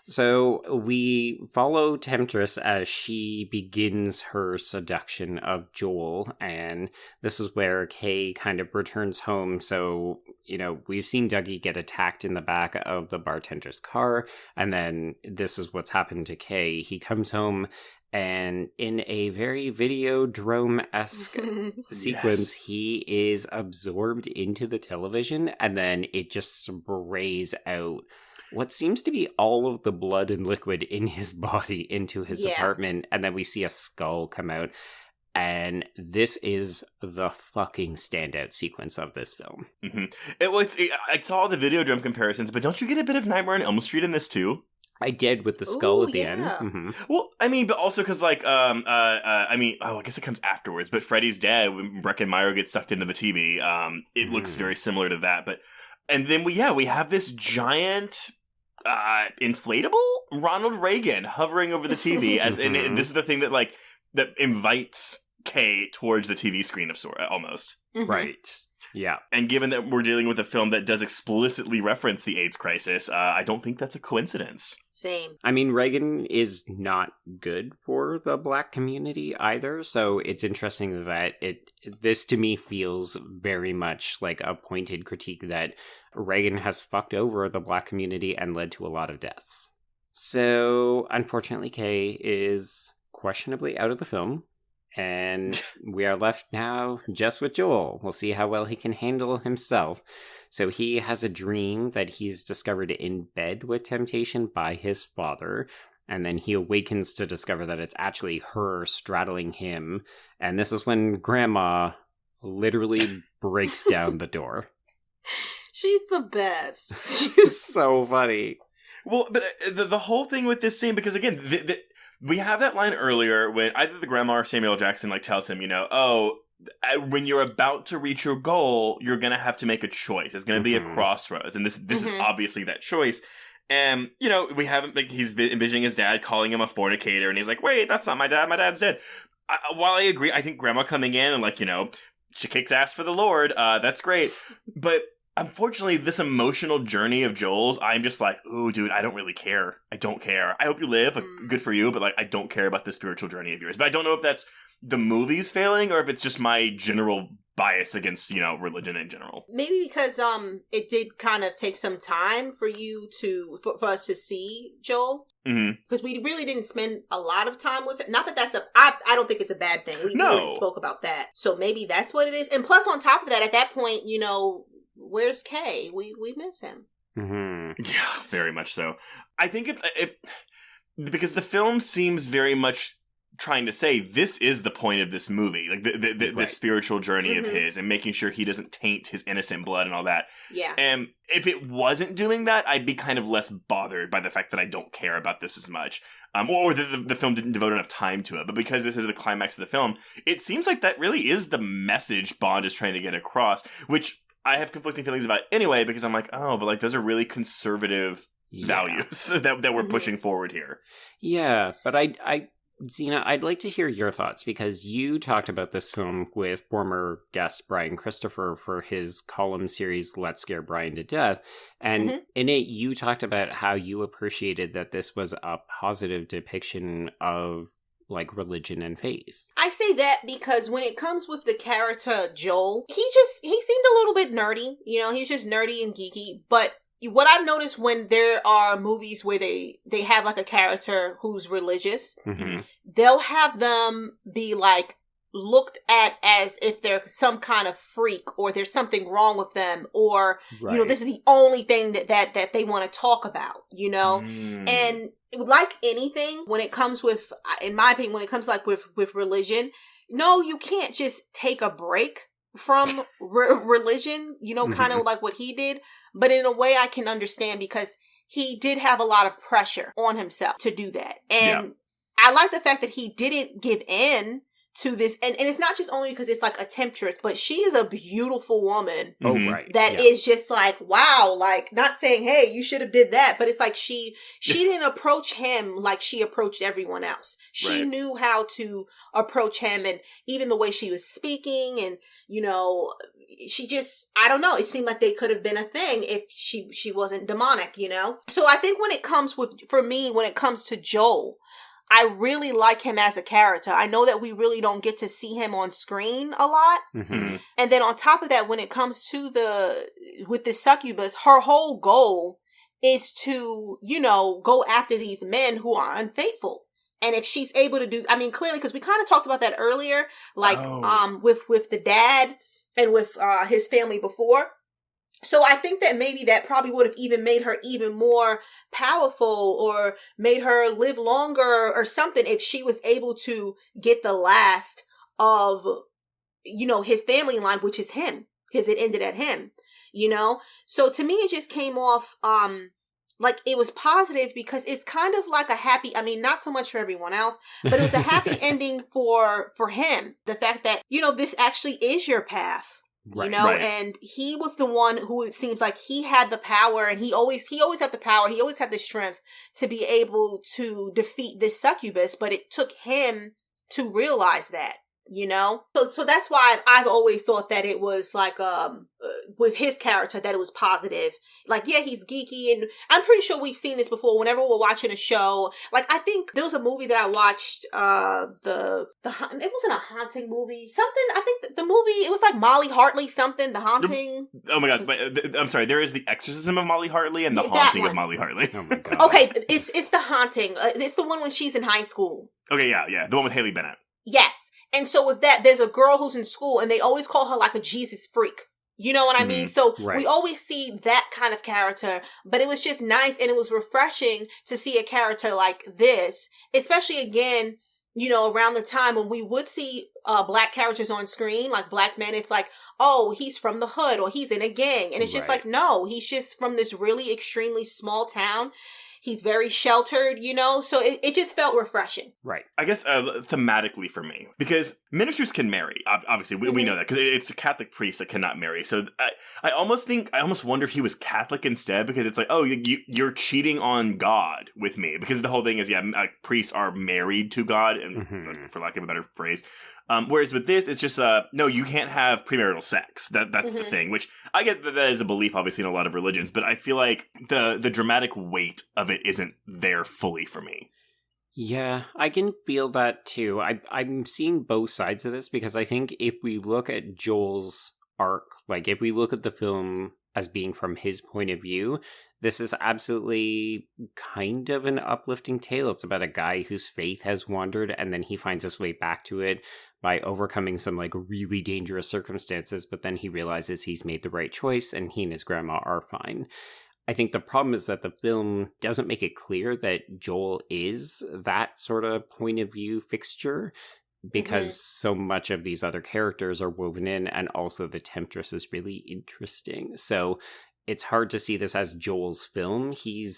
So we follow Temptress as she begins her seduction of Joel, and this is where Kay kind of returns home. So, you know, we've seen Dougie get attacked in the back of the bartender's car, and then this is what's happened to Kay. He comes home, and in a very Videodrome-esque sequence, he is absorbed into the television, and then it just sprays out what seems to be all of the blood and liquid in his body into his apartment, and then we see a skull come out, and this is the fucking standout sequence of this film. I saw the Videodrome comparisons, but don't you get a bit of Nightmare on Elm Street in this too? I did, with the skull at the end. Well, I mean, but also because, like, I guess it comes afterwards, but Freddy's dead when Breckenmeyer gets sucked into the TV. It looks very similar to that, and then we have this giant inflatable Ronald Reagan hovering over the TV, and this is the thing that invites Kay towards the TV screen of sort, almost. Right. Yeah. And given that we're dealing with a film that does explicitly reference the AIDS crisis, I don't think that's a coincidence. Same. I mean, Reagan is not good for the Black community either, so it's interesting that this to me feels very much like a pointed critique that Reagan has fucked over the Black community and led to a lot of deaths. So, unfortunately, Kay is questionably out of the film, and we are left now just with Joel. We'll see how well he can handle himself. So he has a dream that he's discovered in bed with temptation by his father, and then he awakens to discover that it's actually her straddling him, and this is when Grandma literally breaks down the door. She's the best. She's so funny. Well, but the whole thing with this scene, because again, we have that line earlier when either the grandma or Samuel Jackson tells him, when you're about to reach your goal, you're going to have to make a choice. It's going to be a crossroads. And this is obviously that choice. And, we haven't, he's envisioning his dad calling him a fornicator. And he's like, wait, that's not my dad. My dad's dead. While I agree, I think grandma coming in and she kicks ass for the Lord. That's great. But unfortunately, this emotional journey of Joel's, I'm just like, ooh, dude, I don't really care. I don't care. I hope you live. Good for you. But I don't care about the spiritual journey of yours. But I don't know if that's the movie's failing or if it's just my general bias against, religion in general. Maybe because it did kind of take some time for for us to see Joel. Because we really didn't spend a lot of time with it. Not that I don't think it's a bad thing. We already spoke about that. So maybe that's what it is. And plus, on top of that, at that point, where's Kay? We miss him. Yeah, very much so. I think if because the film seems very much trying to say this is the point of this movie, like the spiritual journey of his, and making sure he doesn't taint his innocent blood and all that. Yeah. And if it wasn't doing that, I'd be kind of less bothered by the fact that I don't care about this as much, or that the film didn't devote enough time to it. But because this is the climax of the film, it seems like that really is the message Bond is trying to get across, which I have conflicting feelings about anyway, because I'm like, oh, but like those are really conservative values that we're pushing forward here. Yeah, but Zena, I'd like to hear your thoughts, because you talked about this film with former guest Brian Christopher for his column series Let's Scare Brian to Death, and in it you talked about how you appreciated that this was a positive depiction of like religion and faith. I say that because when it comes with the character Joel, he seemed a little bit nerdy, he's just nerdy and geeky, but what I've noticed when there are movies where they have like a character who's religious, they'll have them be like looked at as if they're some kind of freak, or there's something wrong with them, or this is the only thing that they want to talk about, and like anything, when it comes with, in my opinion, when it comes like with religion, no, you can't just take a break from religion, kind of like what he did. But in a way I can understand, because he did have a lot of pressure on himself to do that. And I like the fact that he didn't give in to this. And it's not just only because it's like a temptress, but she is a beautiful woman. Oh, right. That is just like, wow, like not saying, hey, you should have did that. But it's like she didn't approach him like she approached everyone else. She knew how to approach him, and even the way she was speaking, and she just, I don't know, it seemed like they could have been a thing if she wasn't demonic, So I think when it comes to Joel, I really like him as a character. I know that we really don't get to see him on screen a lot. And then on top of that, when it comes to with the succubus, her whole goal is to, go after these men who are unfaithful. And if she's able to do, I mean, clearly, because we kind of talked about that earlier, like with the dad and with his family before. So I think that maybe that probably would have even made her even more powerful, or made her live longer or something, if she was able to get the last of, his family line, which is him, because it ended at him, So to me, it just came off like it was positive, because it's kind of like a happy, I mean, not so much for everyone else, but it was a happy ending for him. The fact that, this actually is your path. And he was the one who, it seems like he had the power, and he always had the power. He always had the strength to be able to defeat this succubus, but it took him to realize that, So that's why I've always thought that it was like, with his character, that it was positive. Like, yeah, he's geeky, and I'm pretty sure we've seen this before whenever we're watching a show. Like, I think there was a movie that I watched, it wasn't a haunting movie. Something, I think the movie, it was like Molly Hartley something, The Haunting. Oh my God, but, I'm sorry, there is The Exorcism of Molly Hartley and The Haunting of Molly Hartley. Oh my God. Okay, it's The Haunting. It's the one when she's in high school. Okay, yeah, the one with Haley Bennett. Yes. And so with that, there's a girl who's in school, and they always call her like a Jesus freak. You know what I mean? So we always see that kind of character, but it was just nice, and it was refreshing to see a character like this, especially again, around the time when we would see black characters on screen, like black men. It's like, oh, he's from the hood, or he's in a gang. And it's just like, no, he's just from this really extremely small town. He's very sheltered, so it just felt refreshing. Right. I guess thematically for me, because ministers can marry. Obviously, we know that, because it's a Catholic priest that cannot marry. So I almost wonder if he was Catholic instead, because it's like, oh, you're cheating on God with me. Because the whole thing is, priests are married to God, and for lack of a better phrase. Whereas with this, it's just, no, you can't have premarital sex. That's the thing, which I get that is a belief, obviously, in a lot of religions, but I feel like the dramatic weight of it isn't there fully for me. Yeah, I can feel that too. I'm seeing both sides of this, because I think if we look at Joel's arc, like if we look at the film as being from his point of view, this is absolutely kind of an uplifting tale. It's about a guy whose faith has wandered, and then he finds his way back to it by overcoming some like really dangerous circumstances, but then he realizes he's made the right choice, and he and his grandma are fine. I think the problem is that the film doesn't make it clear that Joel is that sort of point of view fixture, because so much of these other characters are woven in, and also the Temptress is really interesting. So it's hard to see this as Joel's film. He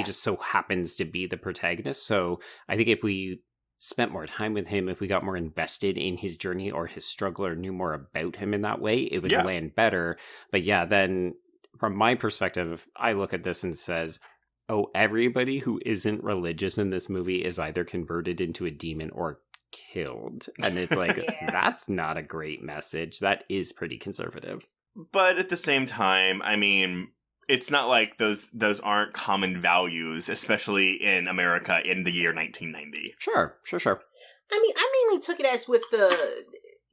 just so happens to be the protagonist. So I think if we spent more time with him, if we got more invested in his journey or his struggle or knew more about him in that way, it would land better. But yeah, then from my perspective, I look at this and says, oh, everybody who isn't religious in this movie is either converted into a demon or killed. And it's like, that's not a great message. That is pretty conservative. But at the same time, I mean, it's not like those aren't common values, especially in America in the year 1990. Sure. I mean, I mainly took it as with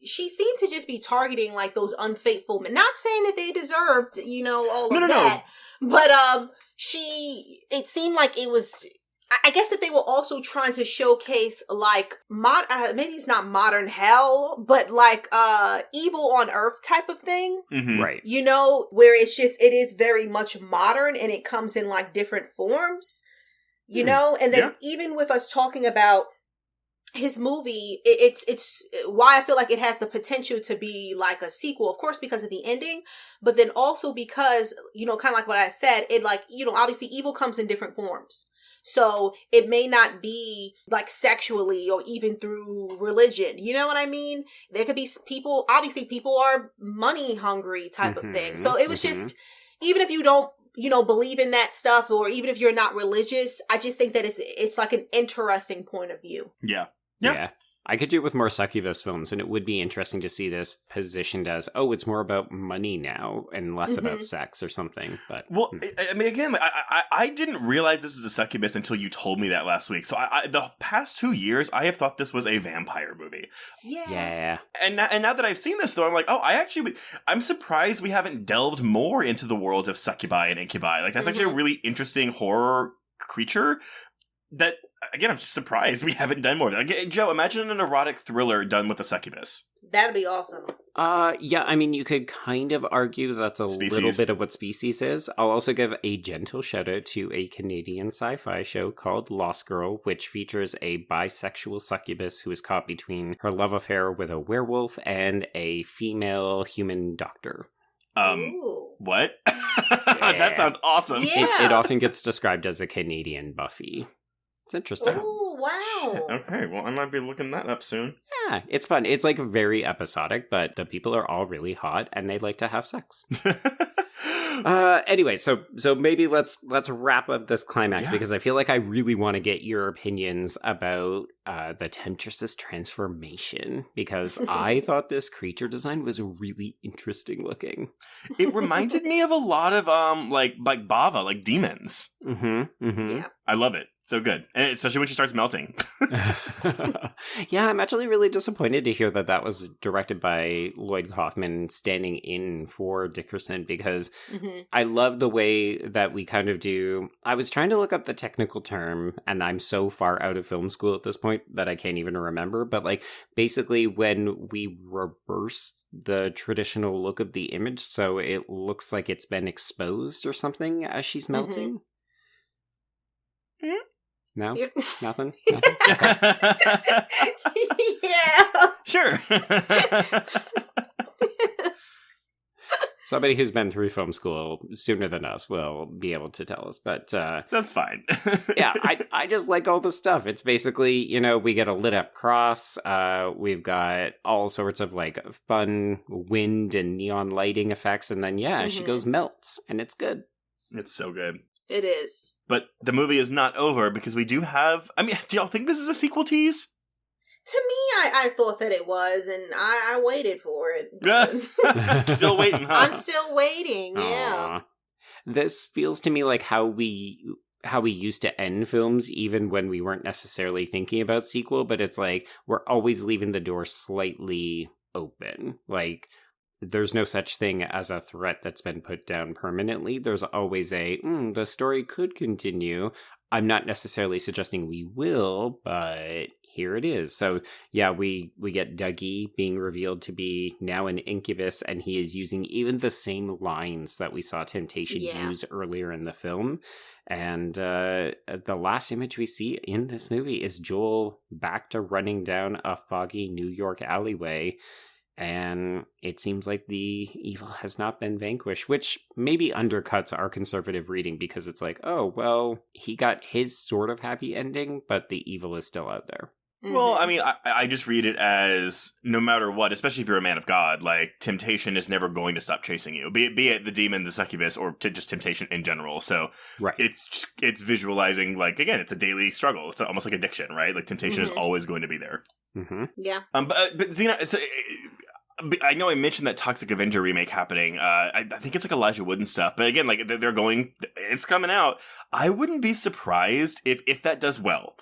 she seemed to just be targeting like those unfaithful men. Not saying that they deserved, all of that. No. But it seemed like it was, I guess that they were also trying to showcase like maybe it's not modern hell, but like evil on earth type of thing. Mm-hmm. Right. Where it is very much modern and it comes in like different forms, and then even with us talking about his movie, it's why I feel like it has the potential to be like a sequel, of course, because of the ending, but then also because, kind of like what I said, it like, obviously evil comes in different forms. So it may not be like sexually or even through religion. You know what I mean? There could be people are money hungry type of thing. So it was just, even if you don't, believe in that stuff, or even if you're not religious, I just think that it's like an interesting point of view. Yeah. I could do it with more succubus films, and it would be interesting to see this positioned as, oh, it's more about money now and less about sex or something. But I mean, again, I didn't realize this was a succubus until you told me that last week. So the past 2 years, I have thought this was a vampire movie. Yeah. And now that I've seen this, though, I'm like, oh, I'm surprised we haven't delved more into the world of succubi and incubi. Like, that's actually a really interesting horror creature that, again, I'm just surprised we haven't done more. Like, Joe, imagine an erotic thriller done with a succubus. That'd be awesome. Yeah, I mean, you could kind of argue that's a little bit of what Species is. I'll also give a gentle shout out to a Canadian sci-fi show called Lost Girl, which features a bisexual succubus who is caught between her love affair with a werewolf and a female human doctor. What? That sounds awesome. Yeah. It often gets described as a Canadian Buffy. It's interesting. Oh, wow. Okay, well, I might be looking that up soon. Yeah, it's fun. It's like very episodic, but the people are all really hot and they like to have sex. Anyway, so maybe let's wrap up this climax, because I feel like I really want to get your opinions about the Temptress's transformation, because I thought this creature design was really interesting looking. It reminded me of a lot of like Bava, like demons. Yeah. I love it. So good. And especially when she starts melting. Yeah, I'm actually really disappointed to hear that was directed by Lloyd Kaufman, standing in for Dickerson, because I love the way that we kind of do. I was trying to look up the technical term, and I'm so far out of film school at this point that I can't even remember. But like, basically when we reverse the traditional look of the image, so it looks like it's been exposed or something as she's melting. No? Nothing? Okay. Yeah. Sure. Somebody who's been through film school sooner than us will be able to tell us, but that's fine. Yeah, I just like all the stuff. It's basically, we get a lit up cross. We've got all sorts of like fun wind and neon lighting effects, and then she goes melts, and it's good. It's so good. It is. But the movie is not over, because we do have... I mean, do y'all think this is a sequel tease? To me, I thought that it was, and I waited for it. Still waiting, huh? I'm still waiting, yeah. Aww. This feels to me like how we used to end films, even when we weren't necessarily thinking about sequel, but it's like we're always leaving the door slightly open. Like, there's no such thing as a threat that's been put down permanently. There's always the story could continue. I'm not necessarily suggesting we will, but here it is. So yeah, we get Dougie being revealed to be now an incubus, and he is using even the same lines that we saw Temptation use earlier in the film. And the last image we see in this movie is Joel back to running down a foggy New York alleyway. And it seems like the evil has not been vanquished, which maybe undercuts our conservative reading, because it's like, oh, well, he got his sort of happy ending, but the evil is still out there. Well, I mean, I just read it as no matter what, especially if you're a man of God, like, temptation is never going to stop chasing you, be it the demon, the succubus, or just temptation in general. So it's visualizing, like, again, it's a daily struggle. It's almost like addiction, right? Like, temptation is always going to be there. Mm-hmm. Yeah. But Zena, so, I know I mentioned that Toxic Avenger remake happening. I think it's like Elijah Wood and stuff. But again, like, it's coming out. I wouldn't be surprised if that does well.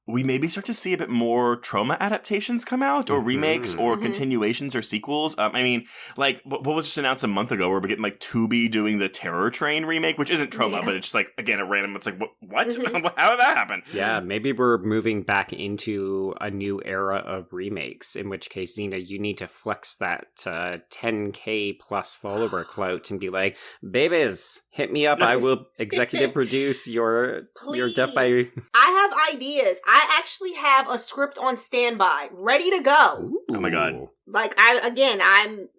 We maybe start to see a bit more Troma adaptations come out, or remakes, or continuations, or sequels. I mean, like, what was just announced a month ago, where we're getting, like, Tubi doing the Terror Train remake, which isn't Troma, but it's just, like, again, a random, it's like, what? How did that happen? Yeah, maybe we're moving back into a new era of remakes, in which case, Zena, you need to flex that 10K plus follower clout and be like, babies, hit me up, I will executive produce your Death by... I have ideas. I actually have a script on standby, ready to go. Ooh. Oh my God. Like, I'm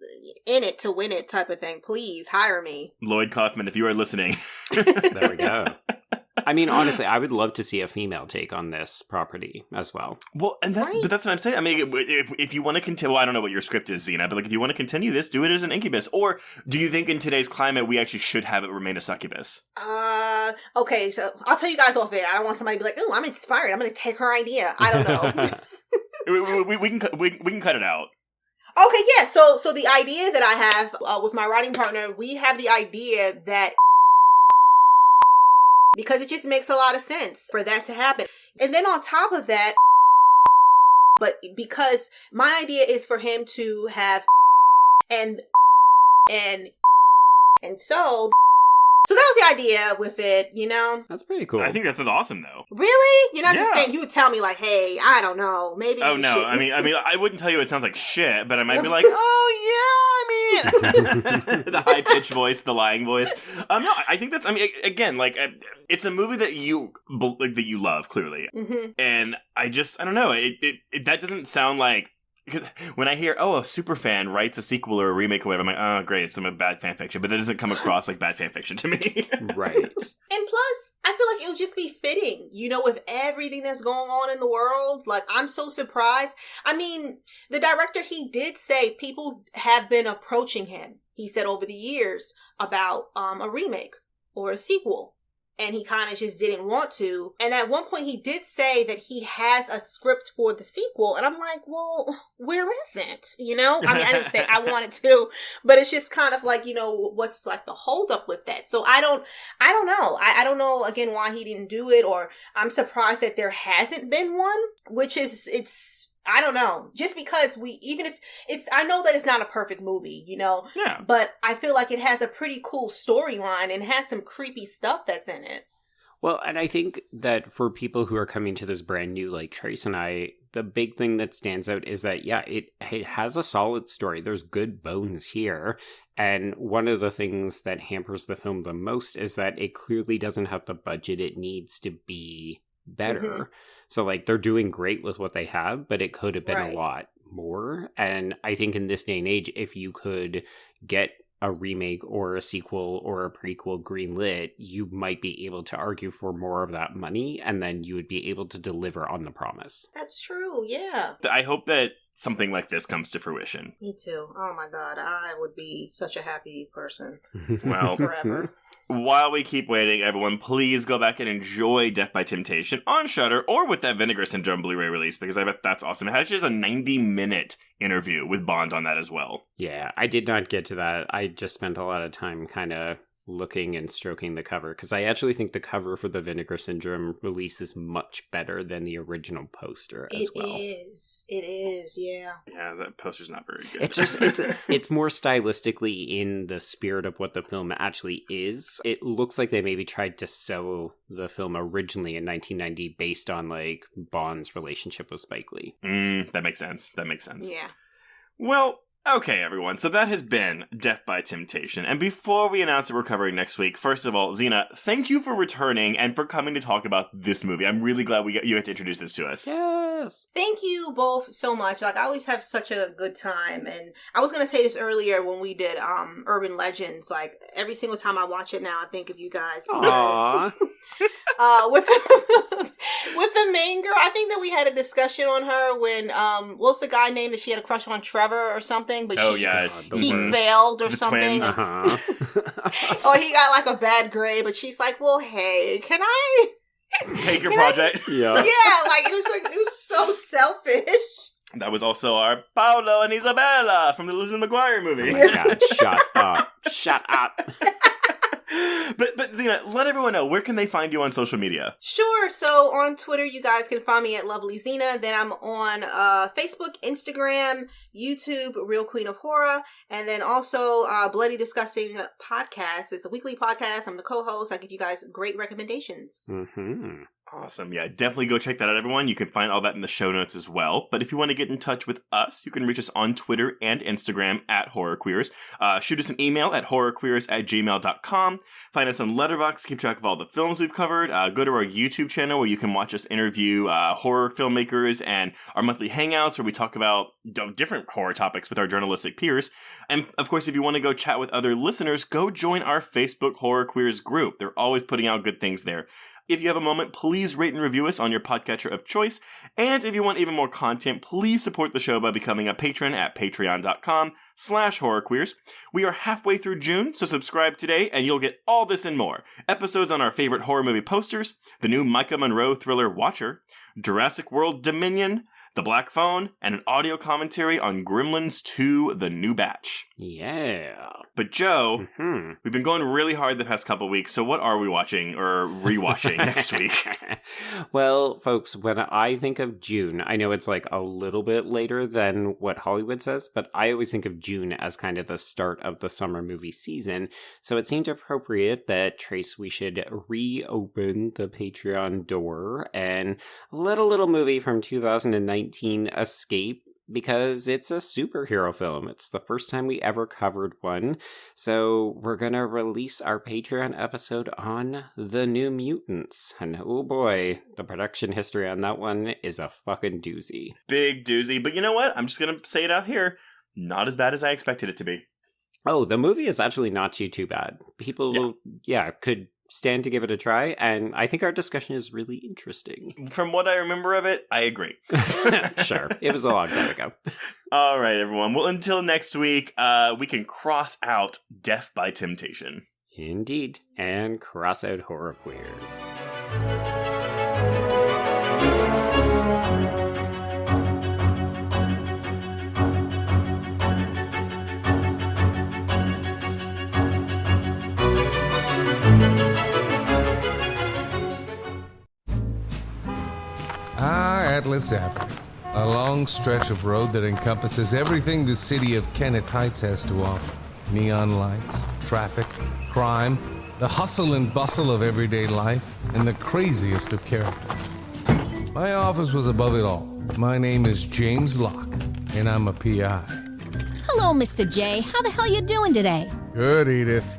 in it to win it type of thing. Please hire me. Lloyd Kaufman, if you are listening. There we go. I mean, honestly, I would love to see a female take on this property as well. Well, and that's what I'm saying. I mean, if you want to continue, well, I don't know what your script is, Zena, but like, if you want to continue this, do it as an incubus. Or do you think in today's climate we actually should have it remain a succubus? Okay, so I'll tell you guys off air. I don't want somebody to be like, "Oh, I'm inspired. I'm going to take her idea." I don't know. we can cut it out. Okay, yeah. So the idea that I have with my writing partner, we have the idea that, because it just makes a lot of sense for that to happen. And then on top of that, but because my idea is for him to have and so that was the idea with it, you know? That's pretty cool. I think that's awesome, though. Really? You're not just saying, you would tell me like, hey, I don't know, maybe. Oh no, I mean, I wouldn't tell you it sounds like shit, but I might be like, oh yeah, I mean, the high pitched voice, the lying voice. No, I think that's. I mean, again, like, it's a movie that you love clearly, and I don't know. It that doesn't sound like. When I hear, a superfan writes a sequel or a remake or whatever, I'm like, oh, great, it's some bad fan fiction. But that doesn't come across like bad fan fiction to me. Right. And plus, I feel like it would just be fitting, you know, with everything that's going on in the world. Like, I'm so surprised. I mean, the director, he did say people have been approaching him, he said, over the years about a remake or a sequel. And he kind of just didn't want to. And at one point he did say that he has a script for the sequel. And I'm like, well, where is it? You know? I mean, I didn't say I wanted to, but it's just kind of like, you know, what's like the holdup with that? So I don't know. I don't know, again, why he didn't do it, or I'm surprised that there hasn't been one, which is, I don't know. Just because I know that it's not a perfect movie, you know? Yeah. But I feel like it has a pretty cool storyline and has some creepy stuff that's in it. Well, and I think that for people who are coming to this brand new, like Trace and I, the big thing that stands out is that, yeah, it has a solid story. There's good bones here. And one of the things that hampers the film the most is that it clearly doesn't have the budget it needs to be better. So, like, they're doing great with what they have, but it could have been a lot more. And I think in this day and age, if you could get a remake or a sequel or a prequel greenlit, you might be able to argue for more of that money, and then you would be able to deliver on the promise. That's true, yeah. I hope that something like this comes to fruition. Me too. Oh my God, I would be such a happy person. Well, forever. While we keep waiting, everyone, please go back and enjoy Death by Temptation on Shudder or with that Vinegar Syndrome Blu-ray release, because I bet that's awesome. It has just a 90-minute interview with Bond on that as well. Yeah, I did not get to that. I just spent a lot of time kind of looking and stroking the cover, because I actually think the cover for the Vinegar Syndrome release is much better than the original poster as well. It is, yeah. Yeah, that poster's not very good. It's just it's more stylistically in the spirit of what the film actually is. It looks like they maybe tried to sell the film originally in 1990 based on like Bond's relationship with Spike Lee. That makes sense. Yeah. Well, okay, everyone. So that has been Death by Temptation. And before we announce what we're covering next week, first of all, Zena, thank you for returning and for coming to talk about this movie. I'm really glad you got to introduce this to us. Yes. Thank you both so much. Like, I always have such a good time. And I was going to say this earlier when we did Urban Legends. Like, every single time I watch it now, I think of you guys. Aww. With the main girl, I think that we had a discussion on her when what's the guy name that she had a crush on, Trevor or something, but he failed or something. Or he got like a bad grade, but she's like, well, hey, can I take your project? Yeah, like it was so selfish. That was also our Paolo and Isabella from the Lizzie McGuire movie. Oh my god, shut up. But Zena, let everyone know, where can they find you on social media? Sure. So on Twitter, you guys can find me at Lovely Zena. Then I'm on Facebook, Instagram, YouTube, Real Queen of Horror. And then also Bloody Disgusting Podcast. It's a weekly podcast. I'm the co-host. I give you guys great recommendations. Mm-hmm. Awesome. Yeah, definitely go check that out, everyone. You can find all that in the show notes as well. But if you want to get in touch with us, you can reach us on Twitter and Instagram at HorrorQueers. Shoot us an email at horrorqueers@gmail.com. Find us on Letterboxd to keep track of all the films we've covered. Go to our YouTube channel where you can watch us interview horror filmmakers and our monthly hangouts where we talk about different horror topics with our journalistic peers. And of course, if you want to go chat with other listeners, go join our Facebook Horror Queers group. They're always putting out good things there. If you have a moment, please rate and review us on your podcatcher of choice. And if you want even more content, please support the show by becoming a patron at patreon.com/horrorqueers. We are halfway through June, so subscribe today and you'll get all this and more. Episodes on our favorite horror movie posters, the new Micah Monroe thriller Watcher, Jurassic World Dominion, The Black Phone, and an audio commentary on Gremlins 2, The New Batch. Yeah. But Joe, we've been going really hard the past couple weeks, so what are we watching or rewatching next week? Well, folks, when I think of June, I know it's like a little bit later than what Hollywood says, but I always think of June as kind of the start of the summer movie season, so it seemed appropriate that, Trace, we should reopen the Patreon door and let a little movie from 2019 escape, because it's a superhero film. It's the first time we ever covered one. So we're going to release our Patreon episode on The New Mutants. And oh boy, the production history on that one is a fucking doozy. Big doozy. But you know what? I'm just going to say it out here. Not as bad as I expected it to be. Oh, the movie is actually not too bad. People, could stand to give it a try, and I think our discussion is really interesting. From what I remember of it, I agree. Sure. It was a long time ago. All right, everyone. Well, until next week, we can cross out Death by Temptation. Indeed. And cross out Horror Queers. Atlas Avenue, a long stretch of road that encompasses everything the city of Kennett Heights has to offer. Neon lights, traffic, crime, the hustle and bustle of everyday life, and the craziest of characters. My office was above it all. My name is James Locke, and I'm a PI. Hello, Mr. J. How the hell you doing today? Good, Edith.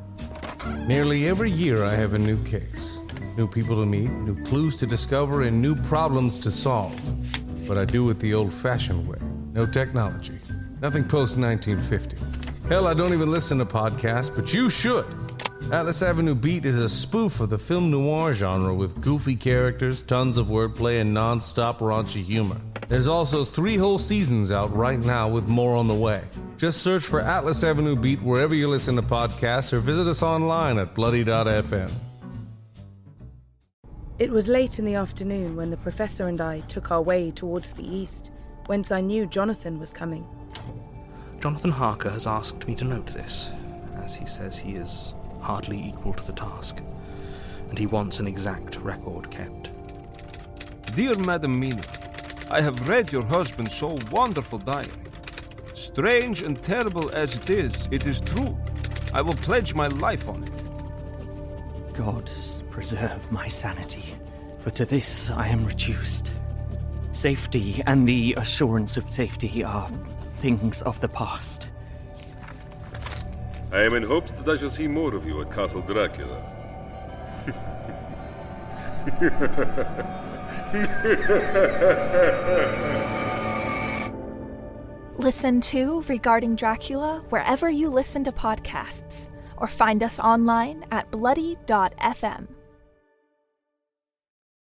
Nearly every year I have a new case. New people to meet, new clues to discover, and new problems to solve. But I do it the old-fashioned way. No technology. Nothing post-1950. Hell, I don't even listen to podcasts, but you should. Atlas Avenue Beat is a spoof of the film noir genre with goofy characters, tons of wordplay, and non-stop raunchy humor. There's also 3 whole seasons out right now with more on the way. Just search for Atlas Avenue Beat wherever you listen to podcasts or visit us online at bloody.fm. It was late in the afternoon when the professor and I took our way towards the east, whence I knew Jonathan was coming. Jonathan Harker has asked me to note this, as he says he is hardly equal to the task, and he wants an exact record kept. Dear Madam Mina, I have read your husband's so wonderful diary. Strange and terrible as it is true. I will pledge my life on it. God preserve my sanity, for to this I am reduced. Safety and the assurance of safety are things of the past. I am in hopes that I shall see more of you at Castle Dracula. Listen to Regarding Dracula wherever you listen to podcasts, or find us online at bloody.fm.